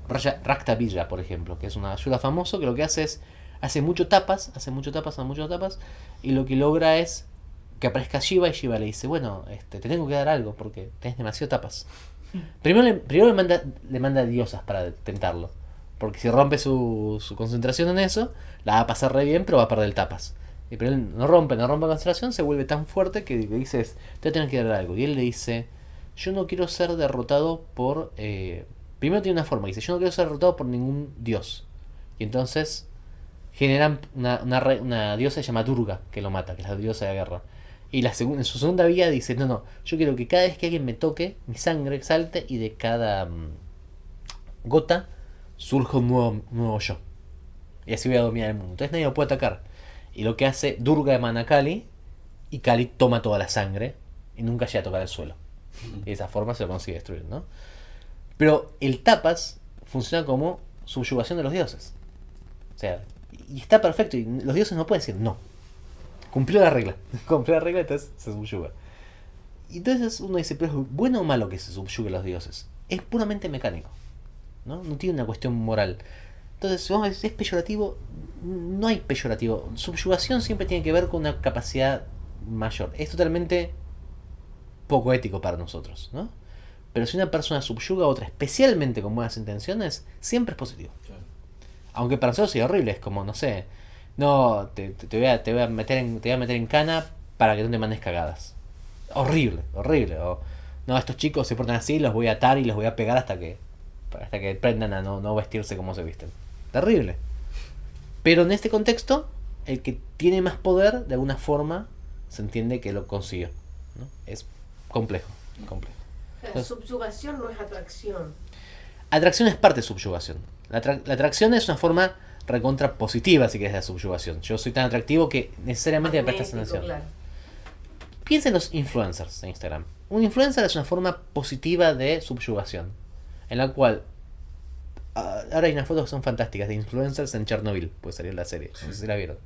Raktabija, por ejemplo, que es una ayuda famoso que lo que hace es hace mucho tapas, y lo que logra es que aparezca Shiva y Shiva le dice, bueno, te tengo que dar algo porque tenés demasiado tapas. Primero le manda diosas para tentarlo, porque si rompe su concentración en eso, la va a pasar re bien, pero va a perder tapas. Pero él no rompe concentración, se vuelve tan fuerte que le dices, te voy a tener que dar algo. Y él le dice, yo no quiero ser derrotado por... primero tiene una forma, dice, yo no quiero ser derrotado por ningún dios. Y entonces generan una diosa que se llama Durga, que lo mata, que es la diosa de la guerra. Y en su segunda vía dice, no, yo quiero que cada vez que alguien me toque, mi sangre salte y de cada gota surja un nuevo yo. Y así voy a dominar el mundo. Entonces nadie lo puede atacar. Y lo que hace Durga emana a Kali, y Kali toma toda la sangre y nunca llega a tocar el suelo. Y de esa forma se lo consigue destruir, ¿no? Pero el tapas funciona como subyugación de los dioses. O sea, Y está perfecto, y los dioses no pueden decir no. Cumplió la regla, cumplió la regla, entonces se subyuga. Y entonces uno dice, pero ¿es bueno o malo que se subyugue a los dioses? Es puramente mecánico, ¿no? No tiene una cuestión moral. Entonces, si vos me decís, ¿es peyorativo? No hay peyorativo. Subyugación siempre tiene que ver con una capacidad mayor. Es totalmente poco ético para nosotros, ¿no? Pero si una persona subyuga a otra, especialmente con buenas intenciones, siempre es positivo. Claro. Aunque para nosotros sea horrible, es como, no sé, no, te voy a meter en cana para que no te mandes cagadas. Horrible, horrible. O, no, estos chicos se portan así, los voy a atar y los voy a pegar hasta que aprendan a no vestirse como se visten. Terrible. Pero en este contexto, el que tiene más poder, de alguna forma, se entiende que lo consiguió, ¿no? Es complejo, complejo. La subyugación no es atracción. Atracción es parte de subyugación. La atracción es una forma recontra positiva, si querés, de la subyugación. Yo soy tan atractivo que necesariamente me prestas Magnético, atención. claro. Piensa en los influencers en Instagram. Un influencer es una forma positiva de subyugación, en la cual ahora hay unas fotos que son fantásticas de influencers en Chernobyl, puede salir la serie, no sé si la vieron.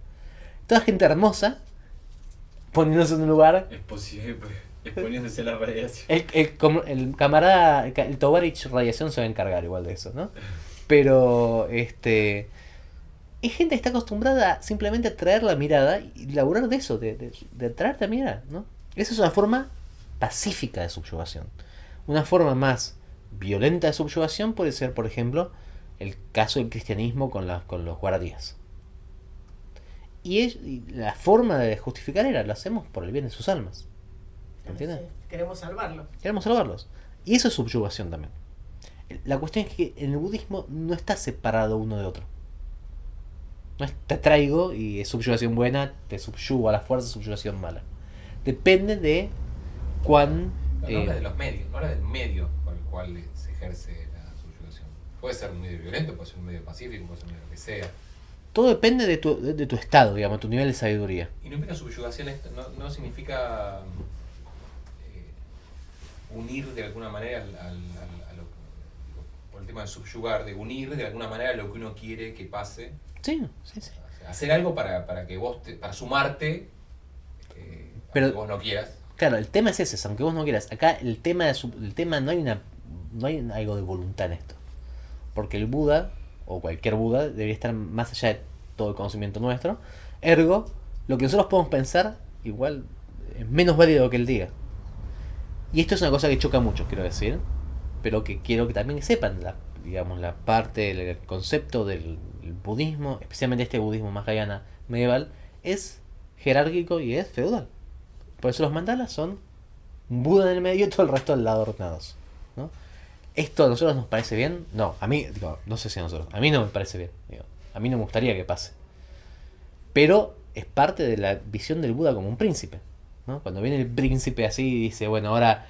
Toda gente hermosa poniéndose en un lugar. Es posible, pues, exponiéndose a la radiación. El camarada, el Tovarich Radiación se va a encargar igual de eso, ¿no? Pero es gente que está acostumbrada a simplemente atraer la mirada y laburar de eso, de atraer la mirada, ¿no? Esa es una forma pacífica de subyugación. Una forma más violenta de subyugación puede ser, por ejemplo, el caso del cristianismo con los guardias. Y la forma de justificar era, lo hacemos por el bien de sus almas. ¿Entiendes? Sí, queremos salvarlo. Queremos salvarlos. Y eso es subyugación también. La cuestión es que en el budismo no está separado uno de otro. No es te traigo y es subyugación buena, te subyugo a la fuerza, subyugación mala. Depende de cuán... No habla de los medios, no habla del medio por el cual se ejerce la subyugación. Puede ser un medio violento, puede ser un medio pacífico, puede ser un medio que sea. Todo depende de tu estado, digamos, tu nivel de sabiduría. Y no implica subyugación, no significa unir de alguna manera por el tema de subyugar, de unir de alguna manera lo que uno quiere que pase. Sí, sí, sí. O sea, hacer algo para que vos, para sumarte, Pero, aunque vos no quieras. Claro, el tema es ese, aunque vos no quieras. Acá el tema no hay algo de voluntad en esto. Porque el Buda, o cualquier Buda, debería estar más allá de todo el conocimiento nuestro. Ergo, lo que nosotros podemos pensar, igual es menos válido que él diga. Y esto es una cosa que choca mucho, quiero decir. Pero que quiero que también sepan la parte, el concepto del budismo, especialmente este budismo mahayana medieval, es jerárquico y es feudal. Por eso los mandalas son un Buda en el medio y todo el resto al lado ordenados, ¿no? ¿Esto a nosotros nos parece bien? No, a mí, no sé si a nosotros, a mí no me parece bien. A mí no me gustaría que pase. Pero es parte de la visión del Buda como un príncipe, ¿no? Cuando viene el príncipe así y dice, bueno, ahora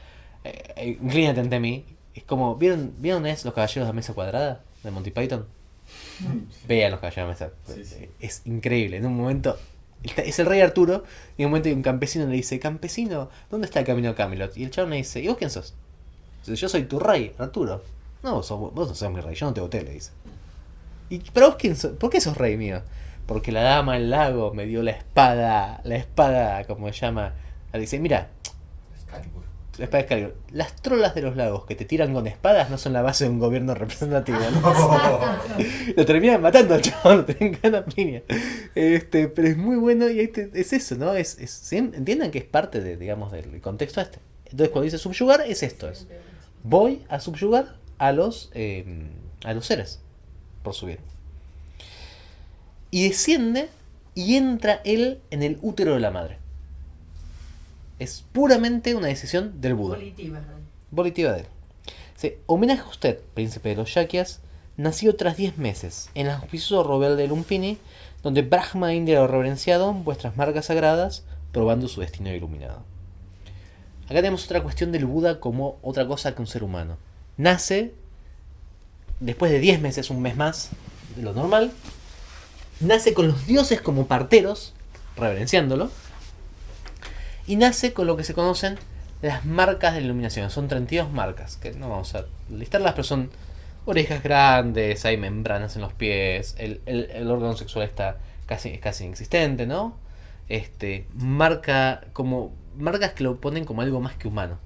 inclínate ante mí. Es como, ¿vieron Los Caballeros de la Mesa Cuadrada de Monty Python? Vean Los Caballeros de la Mesa. Sí. Es increíble. En un momento es el rey Arturo y en un momento hay un campesino le dice, campesino, ¿dónde está el camino a Camelot? Y el chabón le dice, ¿y vos quién sos? Dice, yo soy tu rey, Arturo. No, vos no sos mi rey, yo no te voté, le dice. ¿Y pero vos quién sos? ¿Por qué sos rey mío? Porque la dama del lago me dio la espada, como se llama. Le dice, mira, Excalibur. la espada de Excalibur. Las trolas de los lagos que te tiran con espadas no son la base de un gobierno representativo, ¿no? Lo terminan matando al chabón, lo tienen ganas piña. Pero es muy bueno y es eso, ¿no? ¿sí? Entiendan que es parte de, digamos, del contexto este. Entonces cuando dice subyugar es esto, es voy a subyugar a los seres por su bien. Y desciende y entra él en el útero de la madre. Es puramente una decisión del Buda. Volitiva de él. Dice, homenaje a usted, príncipe de los Yakyas, nacido tras 10 meses, en el auspicioso Robel de Lumpini, donde Brahma India lo reverenciado, vuestras marcas sagradas, probando su destino iluminado. Acá tenemos otra cuestión del Buda como otra cosa que un ser humano. Nace, después de 10 meses, un mes más de lo normal, nace con los dioses como parteros, reverenciándolo, y nace con lo que se conocen las marcas de la iluminación. Son 32 marcas, que no vamos a listarlas, pero son orejas grandes, hay membranas en los pies, el órgano sexual está casi inexistente, ¿no? Marcas que lo ponen como algo más que humano.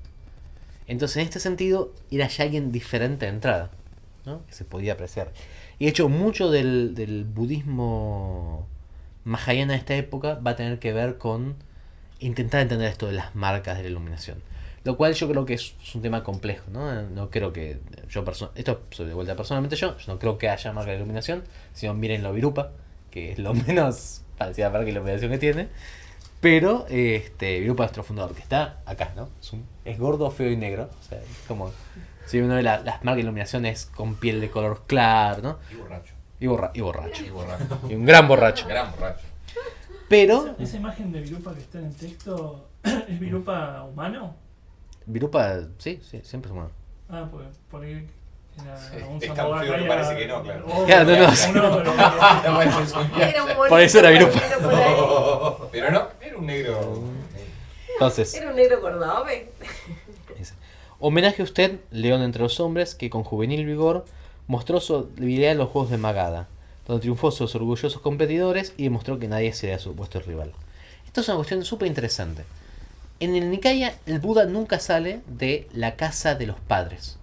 Entonces, en este sentido, era ya alguien diferente de entrada, ¿no? Que se podía apreciar. Y de hecho, mucho del budismo mahayana de esta época va a tener que ver con intentar entender esto de las marcas de la iluminación. Lo cual yo creo que es un tema complejo, ¿no? No creo que esto soy de vuelta personalmente yo no creo que haya marca de iluminación, sino miren lo Virupa, que es lo menos parecida a marca de iluminación que tiene. Pero Virupa, nuestro fundador, que está acá, ¿no? Es gordo, feo y negro. O sea, es como si uno ve las marcas de iluminación es con piel de color claro, ¿no? Y borracho. Y borracho. Y borracho. Y un gran borracho. Gran borracho. Pero Esa imagen de Virupa que está en el texto, ¿es Virupa humano? Virupa, sí, siempre es humano. Ah, pues por ahí era Sí, un es tan Zamboa feo que Kaya- parece que no, claro. Claro, no, sí. Era un Por eso era bonito, Virupa. pero por ahí. Pero no, era un negro. Entonces, Era un negro cordobés. homenaje a usted, león entre los hombres, que con juvenil vigor mostró su habilidad en los Juegos de Magadha, donde triunfó sus orgullosos competidores y demostró que nadie sería su puesto rival. Esto es una cuestión súper interesante. En el Nikaya, el Buda nunca sale de la casa de los padres.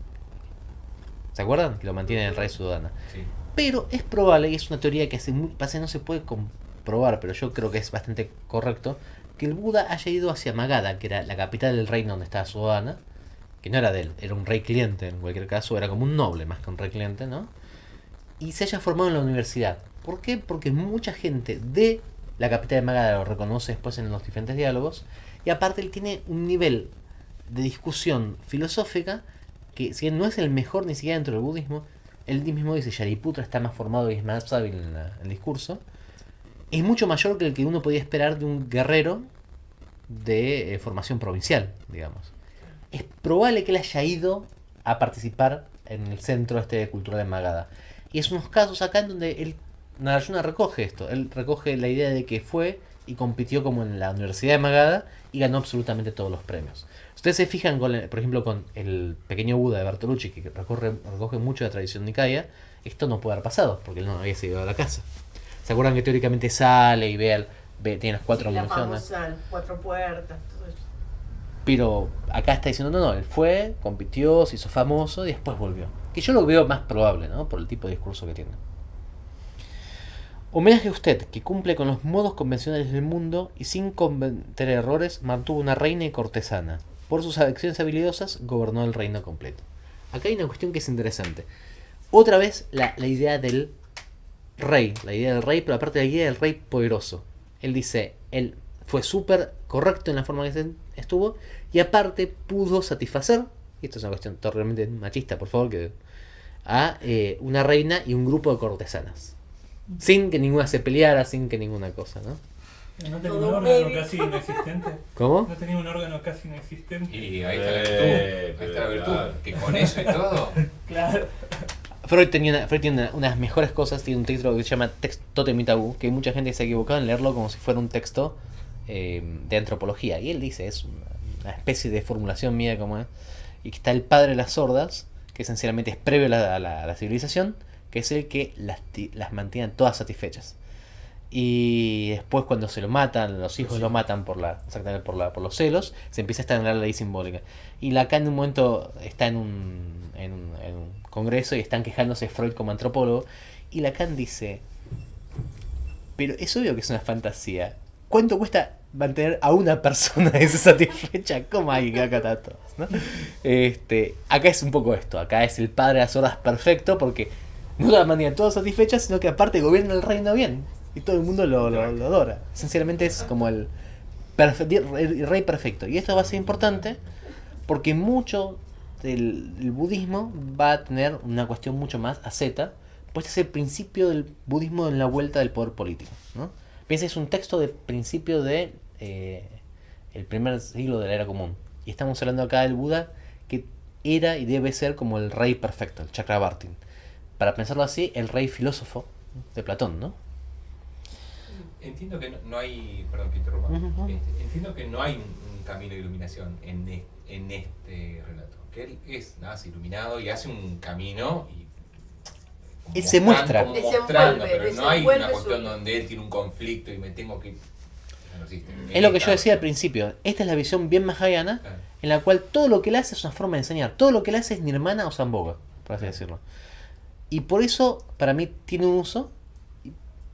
¿Se acuerdan? Que lo mantiene el rey Suddhana. Sí. Pero es probable, y es una teoría que no se puede comprobar, pero yo creo que es bastante correcto, que el Buda haya ido hacia Magadha, que era la capital del reino donde estaba Suddhana, que no era de él, era un rey cliente en cualquier caso, era como un noble más que un rey cliente, ¿no? Y se haya formado en la universidad. ¿Por qué? Porque mucha gente de la capital de Magadha lo reconoce después en los diferentes diálogos, y aparte él tiene un nivel de discusión filosófica que, si bien no es el mejor ni siquiera dentro del budismo, él mismo dice, Shariputra está más formado y es más hábil en el discurso, es mucho mayor que el que uno podía esperar de un guerrero de formación provincial, digamos. Es probable que él haya ido a participar en el centro cultural de Magadha. Y es unos casos acá en donde Nagarjuna recoge esto. Él recoge la idea de que fue y compitió como en la Universidad de Magadha y ganó absolutamente todos los premios. Ustedes se fijan, por ejemplo, con el pequeño Buda de Bertolucci, que recoge mucho de la tradición Nikaya, esto no puede haber pasado, porque él no había ido a la casa. ¿Se acuerdan que teóricamente sale y tiene las cuatro La dimensiones? famosa 4 puertas, todo eso. Pero acá está diciendo, no, él fue, compitió, se hizo famoso y después volvió. Que yo lo veo más probable, ¿no? Por el tipo de discurso que tiene. Homenaje a usted, que cumple con los modos convencionales del mundo y sin cometer errores mantuvo una reina y cortesana. Por sus acciones habilidosas gobernó el reino completo. Acá hay una cuestión que es interesante. Otra vez la idea del rey, pero aparte la idea del rey poderoso. Él dice, él fue súper correcto en la forma que se estuvo y aparte pudo satisfacer, y esto es una cuestión terriblemente machista, por favor, a una reina y un grupo de cortesanas. Sin que ninguna se peleara, sin que ninguna cosa, ¿no? No tenía un Todo órgano medio. casi inexistente. ¿Cómo? No tenía un órgano casi inexistente. Y ahí está la virtud. Ahí está la virtud. claro. Que con eso y todo. Claro. Freud tiene unas mejores cosas, tiene un texto que se llama Text Totem y Tabú, que mucha gente se ha equivocado en leerlo como si fuera un texto de antropología. Y él dice, es una especie de formulación mía como es, y que está el padre de las sordas, que esencialmente es previo a la civilización, que es el que las mantiene todas satisfechas. Y después cuando se lo matan, los hijos lo matan exactamente por los celos, se empieza a estrenar la ley simbólica. Y Lacan en un momento está en un congreso y están quejándose Freud como antropólogo, y Lacan dice, pero es obvio que es una fantasía. ¿Cuánto cuesta mantener a una persona satisfecha? ¿Cómo hay que acá está todos, ¿no? Acá es un poco esto, acá es el padre de las sordas perfecto, porque no la mantiene todas satisfechas, sino que aparte gobierna el reino bien. Y todo el mundo lo adora. Esencialmente es como el rey perfecto. Y esto va a ser importante porque mucho del budismo va a tener una cuestión mucho más asceta, pues es el principio del budismo en la vuelta del poder político, ¿no? Piensa, es un texto de principio de el primer siglo de la era común. Y estamos hablando acá del Buda, que era y debe ser como el rey perfecto, el Chakravartin. Para pensarlo así, el rey filósofo de Platón, ¿no? Entiendo que no hay, perdón que interrumpa, Ujú. entiendo que no hay un camino de iluminación en este relato. Que él nace iluminado y hace un camino y él se muestra. Como Desenvuelve, mostrando, pero no hay desenvuelve una cuestión su- donde él tiene un conflicto y me tengo que... No existe. Es lo que yo decía al principio. Esta es la visión bien mahayana, Claro. en la cual todo lo que él hace es una forma de enseñar. Todo lo que él hace es nirvana o samboga, por así decirlo. Y por eso, para mí, tiene un uso.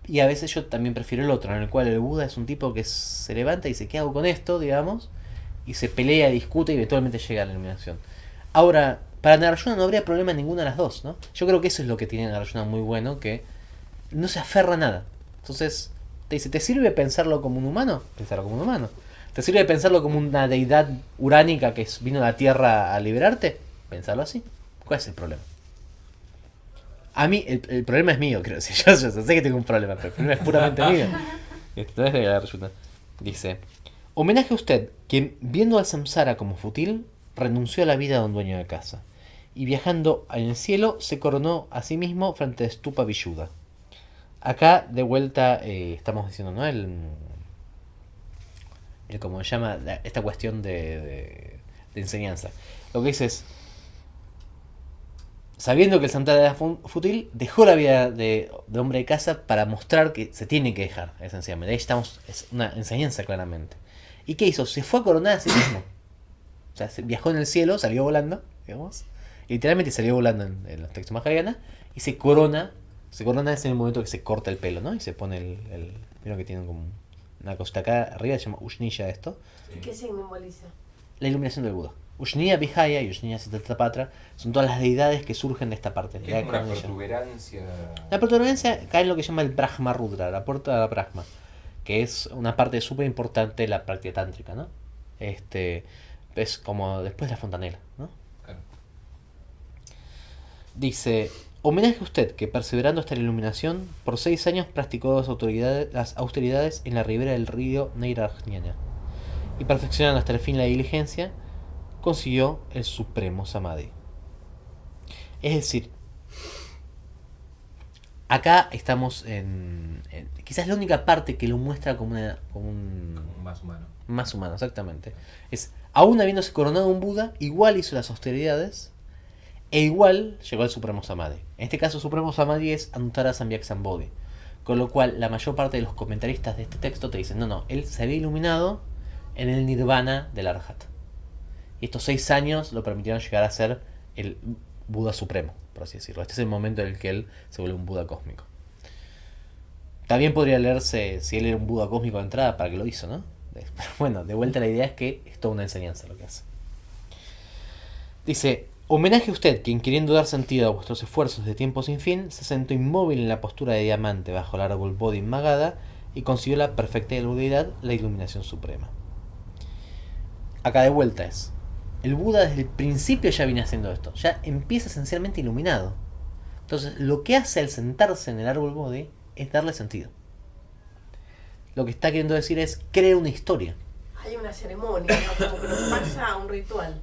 Y a veces yo también prefiero el otro, en el cual el Buda es un tipo que se levanta y dice, ¿qué hago con esto? Digamos. Y se pelea, discute y eventualmente llega a la iluminación. Ahora, para Nagarjuna no habría problema en ninguna de las dos, ¿no? Yo creo que eso es lo que tiene Nagarjuna muy bueno, que no se aferra a nada. Entonces, te dice, ¿te sirve pensarlo como un humano? Pensarlo como un humano. ¿Te sirve pensarlo como una deidad uránica que vino a la Tierra a liberarte? Pensarlo así. ¿Cuál es el problema? A mí, el problema es mío, creo. Si yo sé que tengo un problema, pero el problema es puramente mío. Esto es de Nagarjuna. Dice, homenaje a usted, quien viendo al samsara como fútil, renunció a la vida de un dueño de casa. Y viajando en el cielo, se coronó a sí mismo frente a Stupa Vishuddha. Acá, de vuelta, estamos diciendo, ¿no? El como se llama, esta cuestión de enseñanza. Lo que dice es, sabiendo que el samsara era fútil, dejó la vida de hombre de casa para mostrar que se tiene que dejar, esencialmente. Ahí estamos, es una enseñanza claramente. ¿Y qué hizo? Se fue a coronar a sí mismo. O sea, viajó en el cielo, salió volando, digamos. Y literalmente salió volando en los textos mahayana. Y se corona. Se corona es en el momento que se corta el pelo, ¿no? Y se pone el mira que tienen como una cosita acá arriba, se llama Ushniya esto. ¿Y qué simboliza? La iluminación del Buda. Ushniya Vihaya y Ushniya Siddhartha son todas las deidades que surgen de esta parte. Que de es como una Karunaya. protuberancia. La protuberancia cae en lo que se llama el Brahma Rudra, la puerta de la Brahma, que es una parte súper importante de la práctica tántrica, ¿no? Es como después de la fontanela, ¿no? Claro. Dice, homenaje a usted que perseverando hasta la iluminación, por 6 años practicó las austeridades en la ribera del río Neirajñana y perfeccionando hasta el fin la diligencia, consiguió el supremo Samadhi. Es decir, acá estamos quizás la única parte que lo muestra como un Más humano. más humano, exactamente. Es, aún habiéndose coronado un Buda, igual hizo las austeridades e igual llegó al Supremo Samadhi. En este caso, Supremo Samadhi es Anuttara Samyak Sambodhi. Con lo cual, la mayor parte de los comentaristas de este texto te dicen, no, él se había iluminado en el Nirvana del Arhat. Y estos 6 años lo permitieron llegar a ser el Buda Supremo, por así decirlo. Este es el momento en el que él se vuelve un Buda cósmico. También podría leerse si él era un Buda cósmico de entrada, para que lo hizo, ¿no? Pero bueno, de vuelta la idea es que es toda una enseñanza lo que hace. Dice, homenaje a usted, quien queriendo dar sentido a vuestros esfuerzos de tiempo sin fin, se sentó inmóvil en la postura de diamante bajo el árbol Bodhi Magada y consiguió la perfecta deidad, la iluminación suprema. Acá de vuelta es, el Buda desde el principio ya viene haciendo esto, ya empieza esencialmente iluminado. Entonces, lo que hace al sentarse en el árbol Bodhi es darle sentido. Lo que está queriendo decir es, crea una historia. Hay una ceremonia, ¿no? Como que nos pasa a un ritual.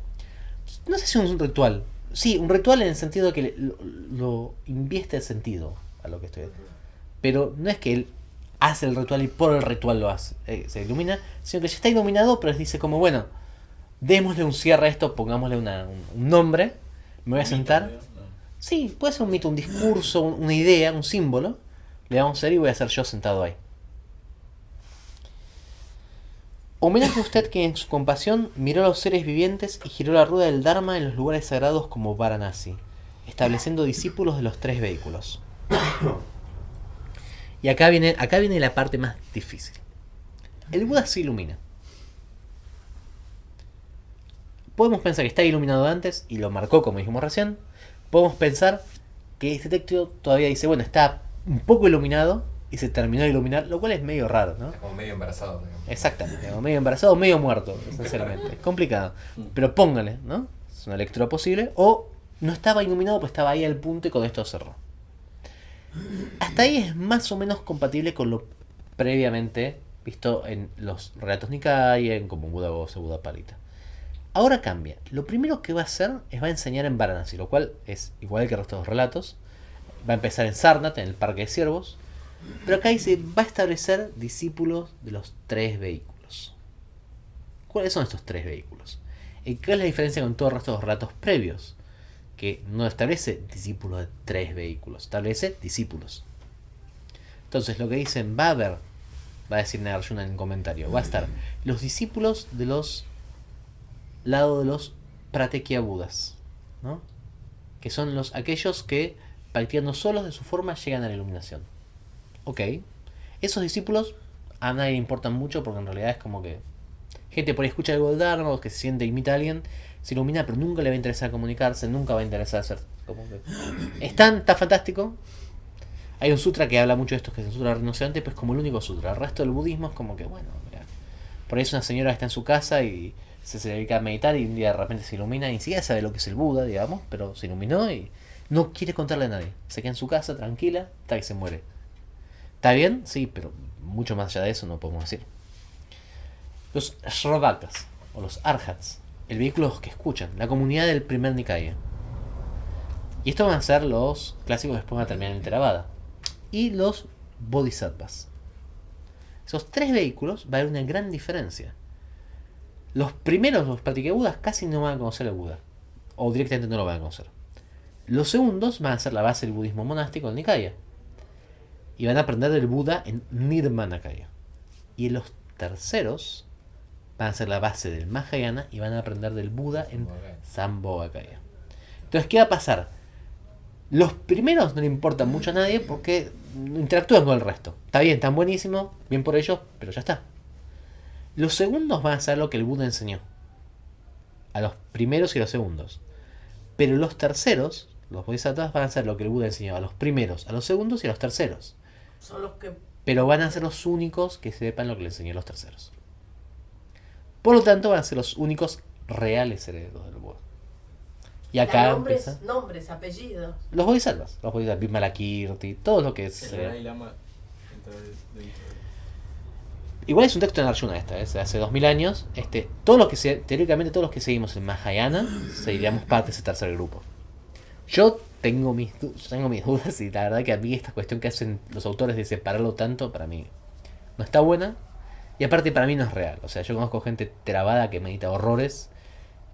No sé si es un ritual. Sí, un ritual en el sentido de que lo invieste el sentido a lo que estoy diciendo. Pero no es que él hace el ritual y por el ritual lo hace, se ilumina, sino que ya está iluminado, pero dice como, bueno, démosle un cierre a esto, pongámosle un nombre, me voy a sentar. Sí, puede ser un mito, un discurso, una idea, un símbolo. Le vamos a hacer y voy a ser yo sentado ahí. Homenaje a usted que en su compasión miró a los seres vivientes y giró la rueda del Dharma en los lugares sagrados como Varanasi, estableciendo discípulos de los 3 vehículos. Y acá viene la parte más difícil. El Buda se ilumina. Podemos pensar que está iluminado antes y lo marcó como dijimos recién. Podemos pensar que este texto todavía dice, bueno, está un poco iluminado y se terminó de iluminar, lo cual es medio raro, ¿no? Como medio embarazado, digamos. Exactamente, o medio embarazado o medio muerto, esencialmente. Es complicado. Pero póngale, ¿no? Es una lectura posible. O no estaba iluminado, pues estaba ahí al punto y con esto cerró. Hasta ahí es más o menos compatible con lo previamente visto en los relatos Nikaya, como Buda Ghosa, Buda Parita. Ahora cambia. Lo primero que va a hacer es va a enseñar en Varanasi, lo cual es igual que el resto de los relatos. Va a empezar en Sarnath, en el Parque de Ciervos. Pero acá dice, va a establecer discípulos de los 3 vehículos. ¿Cuáles son estos 3 vehículos? ¿Y qué es la diferencia con todo el resto de los relatos previos? que no establece discípulos de 3 vehículos, establece discípulos. Entonces lo que dicen va a haber, va a decir Nagarjuna en el comentario, va a estar los discípulos de los lados de los Pratekya Budas, ¿no? Que son aquellos que practicando solos de su forma llegan a la iluminación. Ok, esos discípulos a nadie le importan mucho porque en realidad es como que gente por ahí escucha algo del Dharma o que se siente imita a alguien, se ilumina, pero nunca le va a interesar comunicarse, nunca va a interesar hacer como que está fantástico. Hay un sutra que habla mucho de esto, que es el sutra renunciante, pero es como el único sutra. El resto del budismo es como que, bueno, mira, por ahí es una señora que está en su casa y se dedica a meditar y un día de repente se ilumina y ni siquiera sabe lo que es el Buda, digamos, pero se iluminó y no quiere contarle a nadie. Se queda en su casa tranquila hasta que se muere. ¿Está bien? Sí, pero mucho más allá de eso no podemos decir. Los Shravakas o los Arhats, el vehículo que escuchan, la comunidad del primer Nikaya. Y estos van a ser los clásicos que después van a terminar en el Theravada. Y los Bodhisattvas. Esos 3 vehículos va a haber una gran diferencia. Los primeros, los Pratikya Budas, casi no van a conocer el Buda. O directamente no lo van a conocer. Los segundos van a ser la base del budismo monástico, el Nikaya. Y van a aprender del Buda en Nirmanakaya. Y los terceros van a ser la base del Mahayana y van a aprender del Buda en Sambhogakaya. Entonces, ¿qué va a pasar? Los primeros no le importan mucho a nadie porque interactúan con el resto. Está bien, están buenísimos, bien por ellos, pero ya está. Los segundos van a hacer lo que el Buda enseñó. A los primeros y los segundos. Pero los terceros, los bodhisattvas, van a hacer lo que el Buda enseñó a los primeros, a los segundos y a los terceros. Son los que... Pero van a ser los únicos que sepan lo que le enseñó a los terceros. Por lo tanto, van a ser los únicos reales herederos del Buda. Y acá empieza... nombres, apellidos. Los bodhisattvas, Vimalakirti, todo lo que es... El Dalai Lama entra dentro de... Igual es un texto en Arjuna es de hace 2000 años. Todo lo que teóricamente todos los que seguimos en Mahayana seríamos parte de ese tercer grupo. Yo tengo mis dudas y la verdad que a mí esta cuestión que hacen los autores de separarlo tanto, para mí no está buena. Y aparte para mí no es real. O sea, yo conozco gente Theravada que medita horrores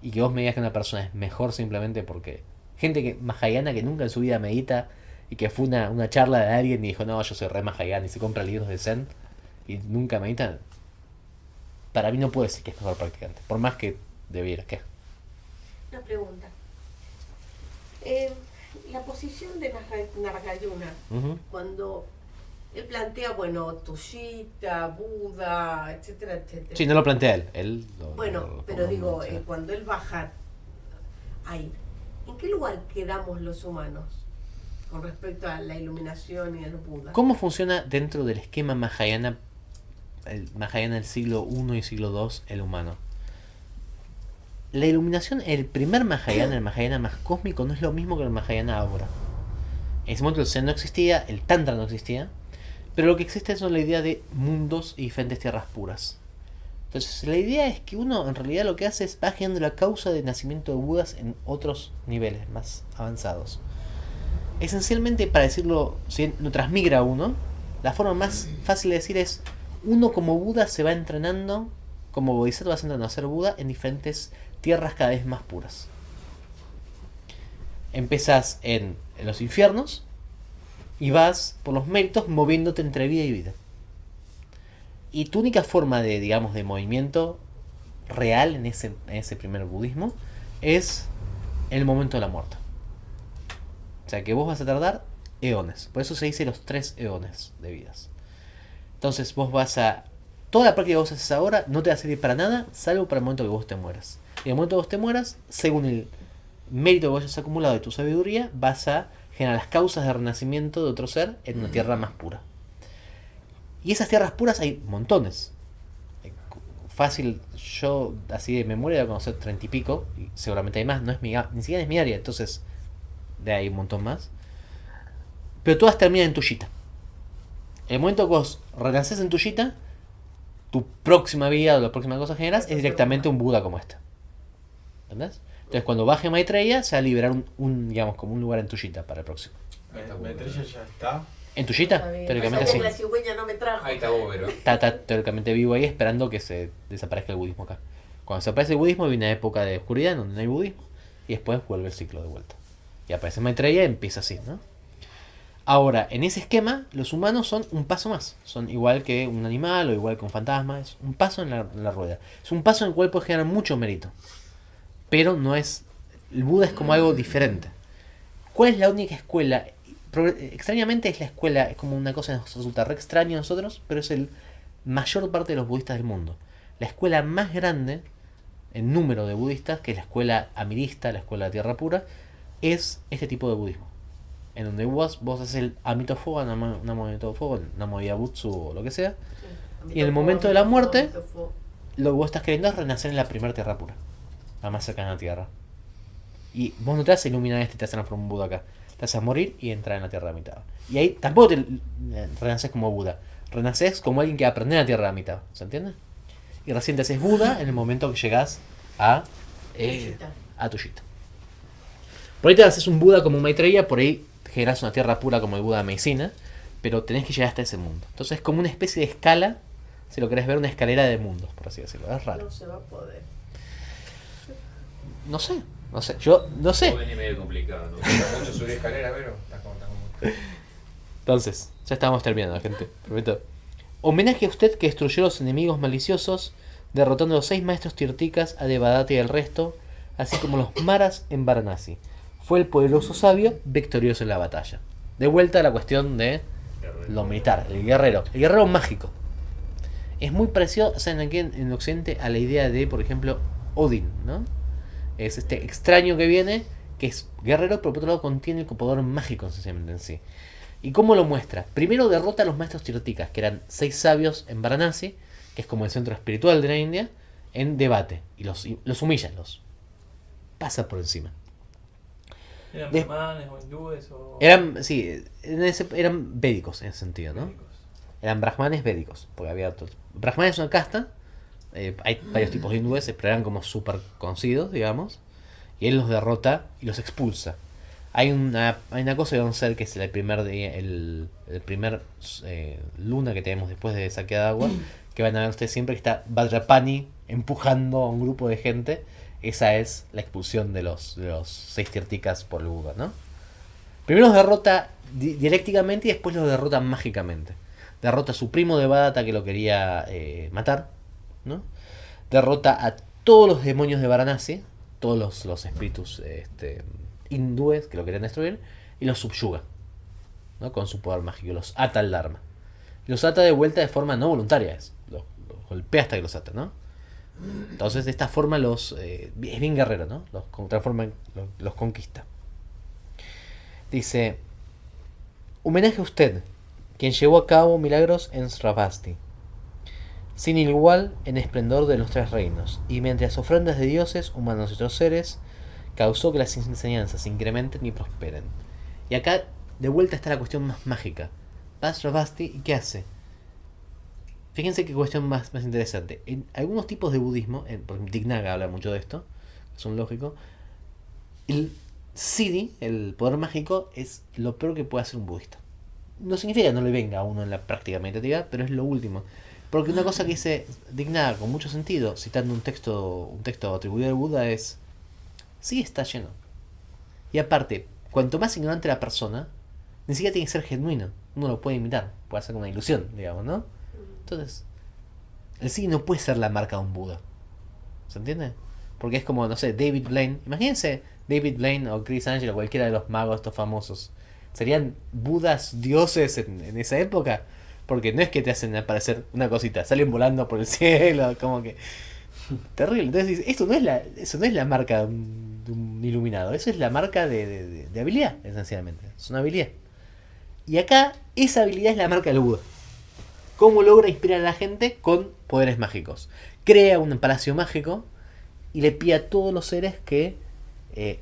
y que vos me digas que una persona es mejor simplemente porque... Gente que Mahayana que nunca en su vida medita y que fue una charla de alguien y dijo, no, yo soy re Mahayana y se compra libros de Zen y nunca medita. Para mí no puede decir que es mejor practicante, por más que debiera. ¿Qué? Una pregunta. La posición de Nagarjuna, cuando él plantea, bueno, Tushita, Buda, etcétera, etcétera. Sí, no lo plantea él. Pero digo, cuando él baja ahí, ¿en qué lugar quedamos los humanos con respecto a la iluminación y a los Budas? ¿Cómo funciona dentro del esquema Mahayana, el Mahayana del siglo I y siglo II, el humano? La iluminación, el primer Mahayana, el Mahayana más cósmico, no es lo mismo que el Mahayana ahora. En ese momento el Zen no existía, el Tantra no existía, pero lo que existe son la idea de mundos y diferentes tierras puras. Entonces la idea es que uno en realidad lo que hace es va generando la causa de nacimiento de Budas en otros niveles más avanzados. Esencialmente, para decirlo, si lo transmigra uno, la forma más fácil de decir es uno como Buda se va entrenando, como Bodhisattva va entrenando a ser Buda en diferentes tierras cada vez más puras. Empezás en los infiernos y vas por los méritos moviéndote entre vida y vida. Y tu única forma de, digamos, de movimiento real en ese primer budismo es el momento de la muerte. O sea que vos vas a tardar eones. Por eso se dice los 3 eones de vidas. Entonces vos vas a... Toda la práctica que vos haces ahora no te va a servir para nada, salvo para el momento que vos te mueras. Y en el momento que vos te mueras, según el mérito que vos hayas acumulado de tu sabiduría, vas a generar las causas de renacimiento de otro ser en una tierra más pura. Y esas tierras puras hay montones. Fácil, yo así de memoria voy a conocer 30 y pico, y seguramente hay más, ni siquiera es mi área, entonces de ahí un montón más. Pero todas terminan en Tushita. El momento que vos renaces en Tushita, tu próxima vida o la próxima cosa que generas es directamente un Buda como esta. ¿Entendés? Entonces cuando baje Maitreya se va a liberar digamos, como un lugar en Tushita para el próximo. Maitreya ya está. ¿En Tushita? Teóricamente sí. La cigüeña no me trajo. Ahí está Bóvero. Está teóricamente vivo ahí esperando que se desaparezca el budismo acá. Cuando se aparece el budismo viene una época de oscuridad donde no hay budismo y después vuelve el ciclo de vuelta. Y aparece Maitreya y empieza así, ¿no? Ahora, en ese esquema, los humanos son un paso más. Son igual que un animal o igual que un fantasma. Es un paso en la rueda. Es un paso en el cual puedes generar mucho mérito. Pero no es... El Buda es como algo diferente. ¿Cuál es la única escuela? Extrañamente es la escuela, es como una cosa que nos resulta re extraña a nosotros, pero es el mayor parte de los budistas del mundo. La escuela más grande en número de budistas, que es la escuela amirista, la escuela de tierra pura, es este tipo de budismo. En donde vos haces el Amitabha, Namo Amitabha, Namo Yabutsu o lo que sea, y en el momento de la muerte, lo que vos estás queriendo es renacer en la primera tierra pura, la más cercana a la tierra. Y vos no te vas a iluminar y te vas a transformar en Buda acá. Te vas a morir y entrar en la tierra de la mitad. Y ahí tampoco te renaces como Buda. Renaces como alguien que aprende en la tierra de la mitad. ¿Se entiende? Y recién te haces Buda en el momento que llegas a Tushita. Por ahí te haces un Buda como Maitreya, por ahí generas una tierra pura como el Buda de medicina, pero tenés que llegar hasta ese mundo. Entonces es como una especie de escala, si lo querés ver, una escalera de mundos, por así decirlo. Es raro. No se va a poder. No sé, yo no sé. Viene medio complicado, ¿no? Está mucho subir escalera, pero está como mucho. Entonces, ya estamos terminando, gente. Prometo. Homenaje a usted que destruyó a los enemigos maliciosos, derrotando a los 6 maestros tirtikas, a Devadatta y el resto, así como los maras en Varanasi. Fue el poderoso sabio victorioso en la batalla. De vuelta a la cuestión de lo militar, el guerrero mágico. Es muy parecido, ¿saben aquí en Occidente? A la idea de, por ejemplo, Odin, ¿no? Es este extraño que viene, que es guerrero, pero por otro lado contiene el poder mágico sencillamente en sí. ¿Y cómo lo muestra? Primero derrota a los maestros tirtikas, que eran 6 sabios en Varanasi, que es como el centro espiritual de la India, en debate. Y los humilla, los pasa por encima. ¿Eran brahmanes o hindúes o...? Eran védicos en ese sentido, ¿no? médicos? Eran brahmanes védicos, porque había otros. Brahmanes es una casta, hay varios tipos de hindúes, pero eran como súper conocidos, digamos, y él los derrota y los expulsa. Hay una cosa que vamos a hacer, que es el primer luna que tenemos después de saqueada de agua, que van a ver ustedes siempre que está Vajrapani empujando a un grupo de gente. Esa es la expulsión de los 6 tirtikas por el Buda, ¿no? Primero los derrota dialécticamente y después los derrota mágicamente. Derrota a su primo Devadatta que lo quería matar, ¿no? Derrota a todos los demonios de Varanasi, todos los espíritus hindúes que lo querían destruir, y los subyuga, ¿no? Con su poder mágico, los ata al Dharma. Y los ata de vuelta de forma no voluntaria, los golpea hasta que los ata, ¿no? Entonces de esta forma es bien guerrero, ¿no? Los transforma, los conquista. Dice: homenaje a usted, quien llevó a cabo milagros en Sravasti, sin igual en esplendor de los 3 reinos, y mediante las ofrendas de dioses, humanos y otros seres, causó que las enseñanzas se incrementen y prosperen. Y acá de vuelta está la cuestión más mágica. Va a Sravasti y ¿qué hace? Fíjense qué cuestión más interesante. En algunos tipos de budismo, por Dignaga habla mucho de esto, es un lógico, el siddhi, el poder mágico, es lo peor que puede hacer un budista. No significa que no le venga a uno en la práctica meditativa, pero es lo último. Porque una cosa que dice Dignaga con mucho sentido, citando un texto atribuido al Buda, es: sí, está lleno. Y aparte, cuanto más ignorante la persona, ni siquiera tiene que ser genuino. Uno lo puede imitar, puede hacer una ilusión, digamos, ¿no? Entonces, el sí no puede ser la marca de un Buda. ¿Se entiende? Porque es como, no sé, David Blaine. Imagínense David Blaine o Chris Angel o cualquiera de los magos estos famosos. ¿Serían Budas dioses en esa época? Porque no es que te hacen aparecer una cosita, salen volando por el cielo, como que... terrible. Entonces, eso no es la marca de un iluminado. Eso es la marca de habilidad, esencialmente. Es una habilidad. Y acá, esa habilidad es la marca del Buda. ¿Cómo logra inspirar a la gente? Con poderes mágicos. Crea un palacio mágico y le pide a todos los seres que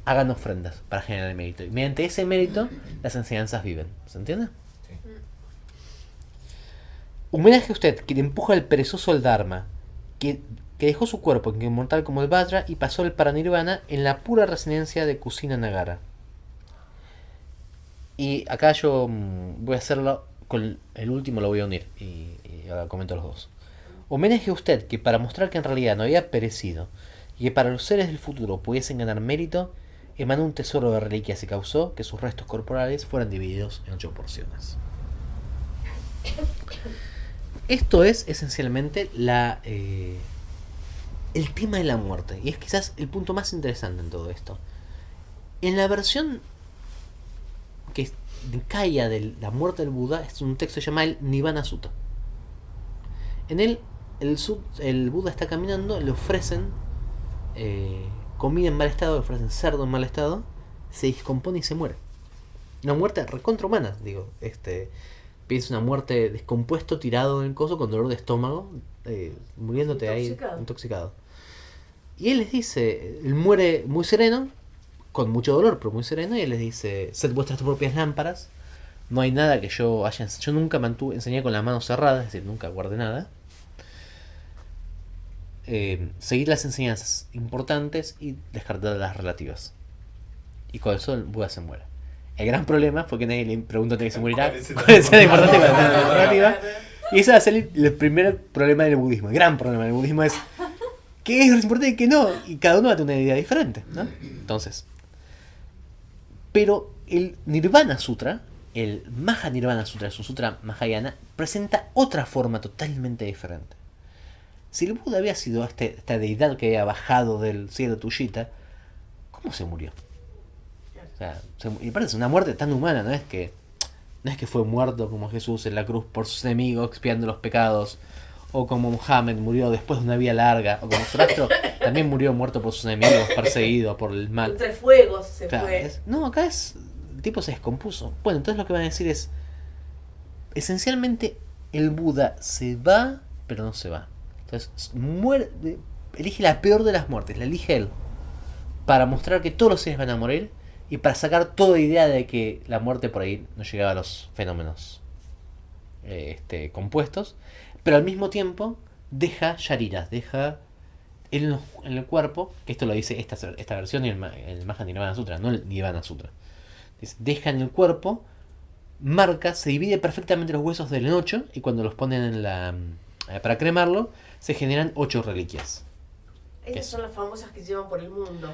hagan ofrendas para generar el mérito. Y mediante ese mérito, las enseñanzas viven. ¿Se entiende? Sí. Homenaje a usted, quien empuja al perezoso al Dharma, que dejó su cuerpo inmortal como el Vajra y pasó el Paranirvana en la pura residencia de Kusina Nagara. Y acá yo voy a hacerlo con el último, lo voy a unir y ahora comento los dos. Homenaje a usted, que para mostrar que en realidad no había perecido y que para los seres del futuro pudiesen ganar mérito, emanó un tesoro de reliquias y causó que sus restos corporales fueran divididos en 8 porciones. Esto es esencialmente el tema de la muerte, y es quizás el punto más interesante en todo esto. En la versión que Nikaya de la muerte del Buda es un texto llamado el Nibbana Sutta. En él el Buda está caminando, le ofrecen comida en mal estado, le ofrecen cerdo en mal estado, se descompone y se muere. Una muerte recontrahumana, digo. Piensa una muerte descompuesto, tirado en el coso, con dolor de estómago, muriéndote ahí intoxicado. Y él les dice, él muere muy sereno, con mucho dolor, pero muy sereno, y él les dice: sed vuestras propias lámparas, no hay nada que yo haya... Yo nunca enseñé con las manos cerradas, es decir, nunca guardé nada. Seguid las enseñanzas importantes y descartad las relativas. Y con eso el Buda se muere. El gran problema fue que nadie le preguntó que se morirá. ¿Cuál es la importante y cuál es la relativa? Y ese va a ser el primer problema del budismo. El gran problema del budismo es qué es importante y qué no. Y cada uno va a tener una idea diferente, ¿no? Entonces, pero el Nirvana Sutra, el Maha Nirvana Sutra, es un sutra mahayana, presenta otra forma totalmente diferente. Si el Buda había sido esta deidad que había bajado del cielo Tushita, ¿cómo se murió? O sea, y parece una muerte tan humana, no es que fue muerto como Jesús en la cruz por sus enemigos, expiando los pecados, o como Muhammad murió después de una vida larga, o como Zoroastro también murió muerto por sus enemigos, perseguido por el mal. Entre fuegos se Claro, fue. acá el tipo se descompuso. Bueno, entonces lo que van a decir es, esencialmente el Buda se va, pero no se va. Entonces elige la peor de las muertes, la elige él, para mostrar que todos los seres van a morir y para sacar toda idea de que la muerte por ahí no llegaba a los fenómenos compuestos, pero al mismo tiempo deja shariras, deja en el cuerpo, que esto lo dice esta versión y el Maha Nirvana Sutra, no el Nibbana Sutra. Dice, deja en el cuerpo, marca, se divide perfectamente los huesos del en 8 y cuando los ponen para cremarlo, se generan 8 reliquias. Esas son las famosas que llevan por el mundo.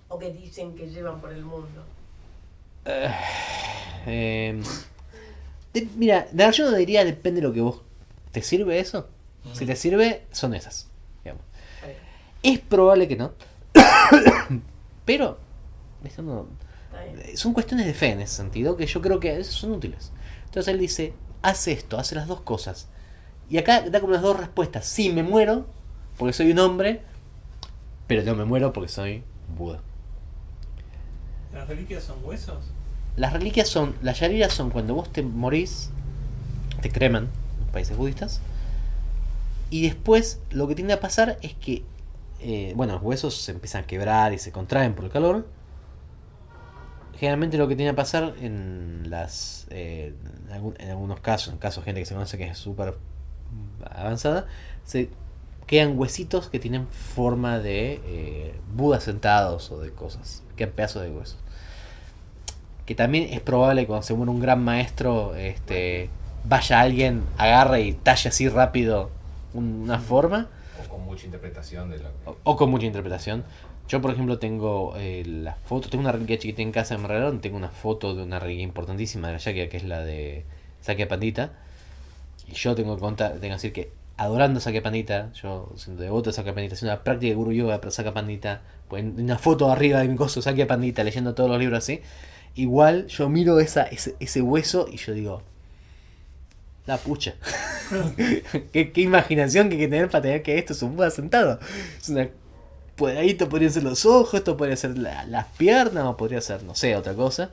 O que dicen que llevan por el mundo. Mira, yo no diría depende de lo que vos... ¿Te sirve eso? Si te sirve, son esas. Digamos. Es probable que no. Pero esto no, son cuestiones de fe en ese sentido, que yo creo que son útiles. Entonces él dice, hace esto, hace las dos cosas. Y acá da como las dos respuestas. Sí, me muero porque soy un hombre, pero no me muero porque soy Buda. ¿Las reliquias son huesos? Las reliquias son, las shariras son cuando vos te morís, te creman en los países budistas, y después lo que tiende a pasar es que los huesos se empiezan a quebrar y se contraen por el calor. Generalmente lo que tiende a pasar en algunos casos, en casos de gente que se conoce que es súper avanzada, se quedan huesitos que tienen forma de Budas sentados o de cosas, quedan pedazos de huesos. Que también es probable que cuando se muere un gran maestro, vaya alguien, agarre y talle así rápido una forma. O con mucha interpretación de lo que... O con mucha interpretación. Yo, por ejemplo, tengo la foto, tengo una reliquia chiquita en casa en Marrero, tengo una foto de una reliquia importantísima de la Shakya, que es la de Sakya Pandita. Y yo tengo que decir que adorando a Sakya Pandita, yo siendo devoto de Sakya Pandita, haciendo una práctica de Guru Yoga para Sakya Pandita, pues una foto arriba de mi coso Sakya Pandita, leyendo todos los libros así, igual yo miro ese hueso y yo digo, la pucha. ¿Qué imaginación que hay que tener para tener que esto es un Buda sentado. Es una... Pues ahí esto podrían ser los ojos, esto podría ser las piernas, o podría ser, no sé, otra cosa.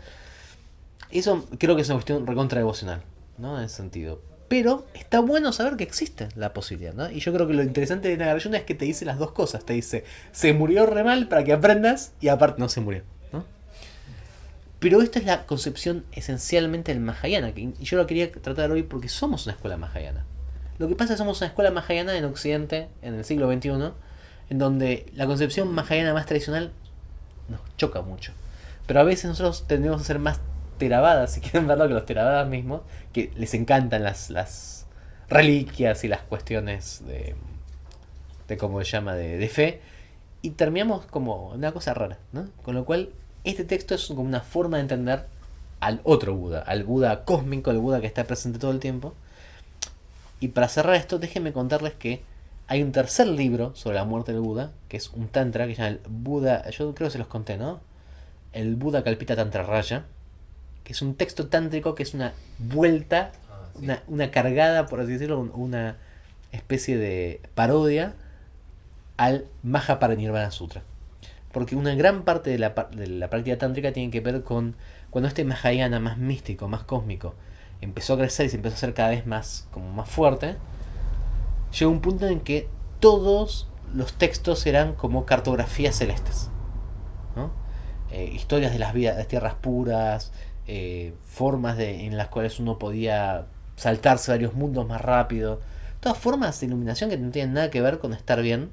Eso creo que es una cuestión recontra devocional, ¿no? En ese sentido. Pero está bueno saber que existe la posibilidad, ¿no? Y yo creo que lo interesante de Nagarjuna es que te dice las dos cosas. Te dice, se murió re mal para que aprendas, y aparte no se murió, ¿no? Pero esta es la concepción esencialmente del Mahayana, y yo lo quería tratar hoy porque somos una escuela Mahayana. Lo que pasa es que somos una escuela Mahayana en Occidente, en el siglo XXI, en donde la concepción Mahayana más tradicional nos choca mucho. Pero a veces nosotros tendemos a ser más Theravada, si quieren verlo, que los Theravadas mismos, que les encantan las reliquias y las cuestiones de ¿cómo se llama? De fe. Y terminamos como una cosa rara, ¿no? Con lo cual, este texto es como una forma de entender al otro Buda, al Buda cósmico, al Buda que está presente todo el tiempo. Y para cerrar esto, déjenme contarles que hay un tercer libro sobre la muerte del Buda, que es un tantra, que se llama el Buda, yo creo que se los conté, ¿no? El Buda Kalpita Tantra Raya, que es un texto tántrico que es una vuelta, Sí. una cargada, por así decirlo, una especie de parodia al Mahaparinirvana Sutra. Porque una gran parte de la práctica tántrica tiene que ver con cuando este Mahayana más místico, más cósmico, empezó a crecer y se empezó a hacer cada vez más, como más fuerte. Llegó un punto en que todos los textos eran como cartografías celestes, ¿no? Historias de las vidas, de tierras puras, formas en las cuales uno podía saltarse varios mundos más rápido. Todas formas de iluminación que no tienen nada que ver con estar bien.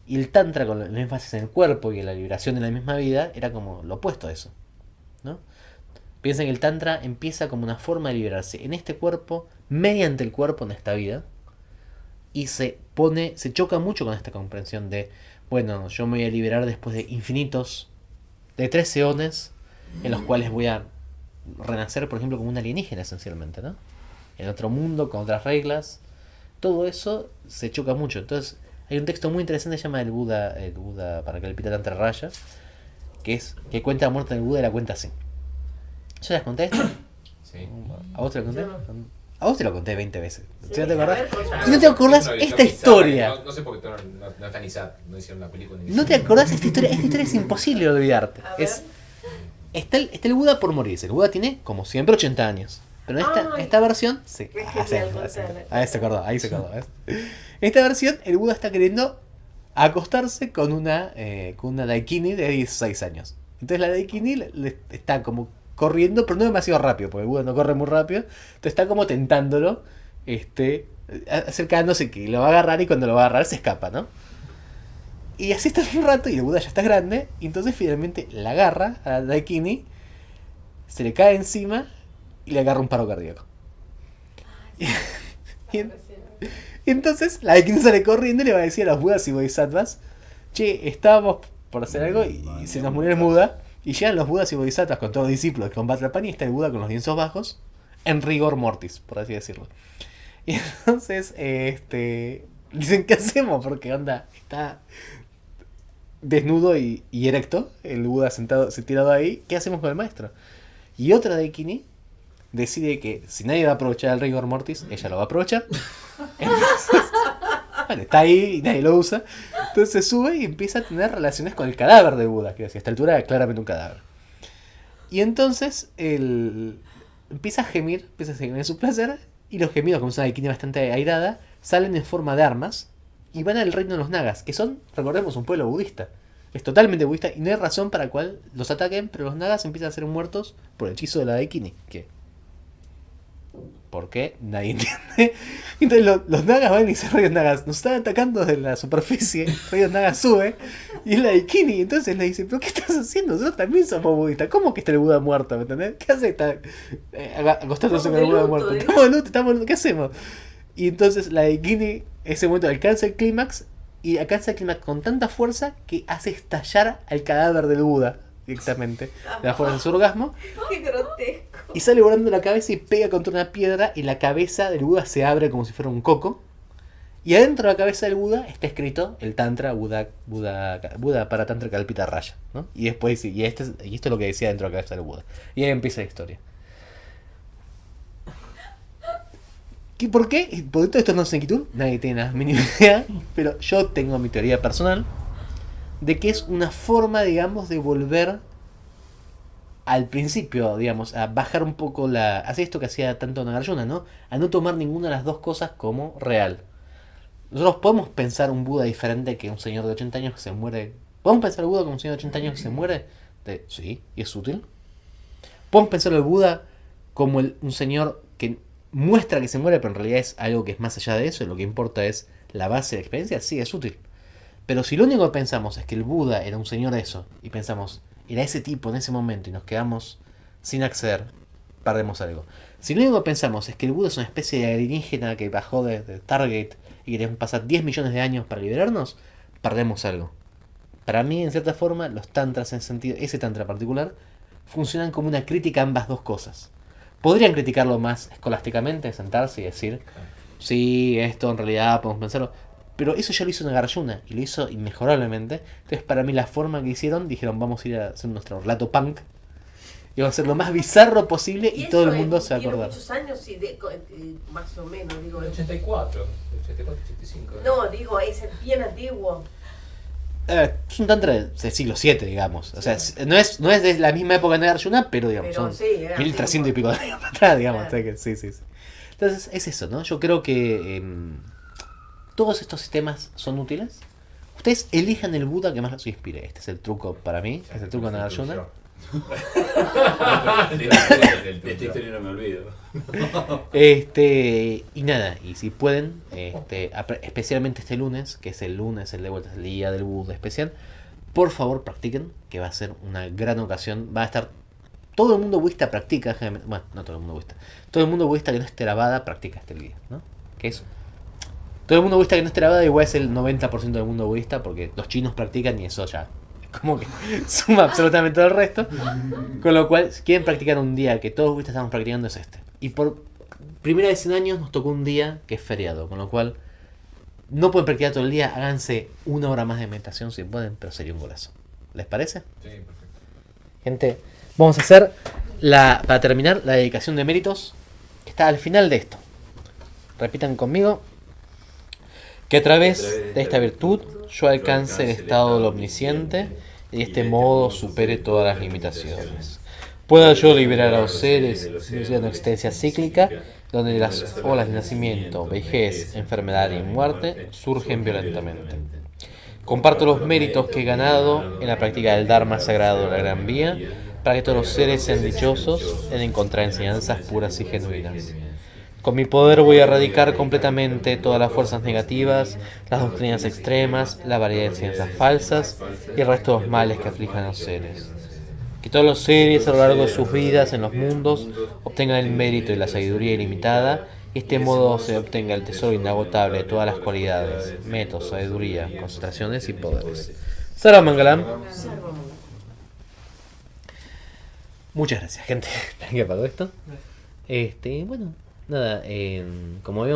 Y el tantra, con el énfasis en el cuerpo y en la liberación de la misma vida, era como lo opuesto a eso, ¿no? Piensen que el tantra empieza como una forma de liberarse en este cuerpo, mediante el cuerpo en esta vida, y se choca mucho con esta comprensión de, bueno, yo me voy a liberar después de infinitos, de 3 eones, en los cuales voy a renacer, por ejemplo, como un alienígena esencialmente, ¿no? En otro mundo, con otras reglas. Todo eso se choca mucho. Entonces, hay un texto muy interesante que se llama el Buda para Kalpita Tantra Raya, que cuenta la muerte del Buda y la cuenta así. ¿Yo les conté esto? Sí. ¿A vos te lo conté? Yo no. A vos te lo conté 20 veces. Sí, ¿Sí no te acordás? a ver, contame. ¿Y no te acordás Es una esta visión historia? bizarra, no sé por qué no está ni SAT, no hicieron la película ni ¿No te acordás esta historia? Esta historia es imposible de olvidarte. A ver. Está el Buda por morirse. El Buda tiene, como siempre, 80 años. Pero en Ay, esta versión... Sí. qué Ah, genial, sí, contala. ahí se acordó, ¿ves? En esta versión, el Buda está queriendo acostarse con una Daikini de 16 años. Entonces la Daikini está como corriendo, pero no demasiado rápido, porque el Buda no corre muy rápido. Entonces está como tentándolo, acercándose que lo va a agarrar, y cuando lo va a agarrar se escapa, ¿no? Y así está un rato y el Buda ya está grande, y entonces finalmente la agarra a la Daikini, se le cae encima y le agarra un paro cardíaco. Y entonces la Daikini sale corriendo y le va a decir a los Budas y Bodhisattvas, che, estábamos por hacer algo y se nos murió el Buda. Y llegan los Budas y Bodhisattvas con todos los discípulos que combaten la pan, y está el Buda con los lienzos bajos, en rigor mortis, por así decirlo. Y entonces, dicen, ¿qué hacemos? Porque onda, está desnudo y erecto, el Buda sentado, tirado ahí. ¿Qué hacemos con el maestro? Y otra Daikini decide que si nadie va a aprovechar el rigor mortis, ella lo va a aprovechar. Entonces, bueno, está ahí y nadie lo usa. Entonces se sube y empieza a tener relaciones con el cadáver de Buda, que a esta altura era claramente un cadáver. Y entonces empieza a gemir en su placer, y los gemidos, como es una Daikini bastante airada, salen en forma de armas y van al reino de los Nagas, que son, recordemos, un pueblo budista. Es totalmente budista y no hay razón para la cual los ataquen, pero los Nagas empiezan a ser muertos por el hechizo de la Daikini. ¿Por qué? Nadie entiende. Entonces los Nagas van y dicen, Rayos Nagas, nos están atacando desde la superficie. Rayos Nagas sube y es la Daikini. Entonces le dice, ¿pero qué estás haciendo? Nosotros también somos budistas. ¿Cómo que está el Buda muerto? ¿Me entendés? ¿Qué hace? Acostándose con el Buda muerto. Estamos de luto, ¿qué hacemos? Y entonces la Daikini, ese momento, alcanza el clímax, y alcanza el clímax con tanta fuerza que hace estallar al cadáver del Buda directamente, de la fuerza de su orgasmo. Qué grotesco. Y sale volando la cabeza y pega contra una piedra, y la cabeza del Buda se abre como si fuera un coco. Y adentro de la cabeza del Buda está escrito el Tantra Buda para Tantra Kalpita Raya, ¿no? Y después dice, y esto es lo que decía dentro de la cabeza del Buda. Y ahí empieza la historia. ¿Por qué? Porque todo esto no es inquietud, nadie tiene la mínima idea, pero yo tengo mi teoría personal de que es una forma, digamos, de volver al principio, digamos, a bajar un poco hacer esto que hacía tanto Nagarjuna, ¿no? A no tomar ninguna de las dos cosas como real. Nosotros podemos pensar un Buda diferente que un señor de 80 años que se muere. ¿Podemos pensar el Buda como un señor de 80 años que se muere? Sí, y es útil. ¿Podemos pensar el Buda como un señor que muestra que se muere, pero en realidad es algo que es más allá de eso, y lo que importa es la base de la experiencia? Sí, es útil. Pero si lo único que pensamos es que el Buda era un señor eso, y pensamos, era ese tipo en ese momento, y nos quedamos sin acceder, perdemos algo. Si lo único que pensamos es que el Buda es una especie de alienígena que bajó de Stargate y queremos pasar 10 millones de años para liberarnos, perdemos algo. para mí, en cierta forma, los tantras en sentido, ese tantra particular, funcionan como una crítica a ambas dos cosas. Podrían criticarlo más escolásticamente, sentarse y decir, sí, esto en realidad podemos pensarlo, pero eso ya lo hizo Nagarjuna y lo hizo inmejorablemente. Entonces, para mí, la forma que hicieron, dijeron, vamos a ir a hacer nuestro relato punk y vamos a ser lo más bizarro posible y todo el mundo se va a tiene acordar. muchos años, sí, más o menos, digo. 84, 85. No, digo, es bien antiguo. Es un tantra del siglo VII, digamos. O sea, no es de la misma época de Nagarjuna, pero digamos, Pero son sí, era 1300 y antiguo. pico de años para atrás, digamos. Claro. O sea que, sí. Entonces, es eso, ¿no? Yo creo que todos estos sistemas son útiles. Ustedes elijan el Buda que más los inspire. Este es el truco para mí, es el truco de Nagarjuna. De esta historia no me olvido. Y nada, y si pueden, especialmente este lunes, que es el lunes, el de vuelta, es el día del Buda especial, por favor practiquen, que va a ser una gran ocasión. Va a estar todo el mundo budista practica, bueno, no todo el mundo budista, todo el mundo budista que no es Theravada practica este día, ¿no? Que es todo el mundo budista que no es Theravada igual es el 90% del mundo budista, porque los chinos practican y eso ya como que suma absolutamente todo el resto. Con lo cual, si quieren practicar un día que todos los budistas estamos practicando, es este. Y por primera vez en años nos tocó un día que es feriado, con lo cual no pueden practicar todo el día, háganse 1 hora más de meditación si pueden, pero sería un golazo. ¿Les parece? Sí, perfecto. Gente, vamos a hacer para terminar la dedicación de méritos, que está al final de esto. Repitan conmigo. Que a través de esta virtud yo alcance el estado del omnisciente y de este modo supere todas las limitaciones. Pueda yo liberar a los seres de una existencia cíclica, donde las olas de nacimiento, vejez, enfermedad y muerte surgen violentamente. Comparto los méritos que he ganado en la práctica del Dharma sagrado de la Gran Vía, para que todos los seres sean dichosos en encontrar enseñanzas puras y genuinas. Con mi poder voy a erradicar completamente todas las fuerzas negativas, las doctrinas extremas, la variedad de enseñanzas falsas y el resto de los males que aflijan a los seres. Que todos los seres a lo largo de sus vidas en los mundos obtengan el mérito y la sabiduría ilimitada, y de este modo se obtenga el tesoro inagotable de todas las cualidades, métodos, sabiduría, concentraciones y poderes. Sarva Mangalam. Muchas gracias, gente. ¿Qué pasó esto? Bueno, nada, como habíamos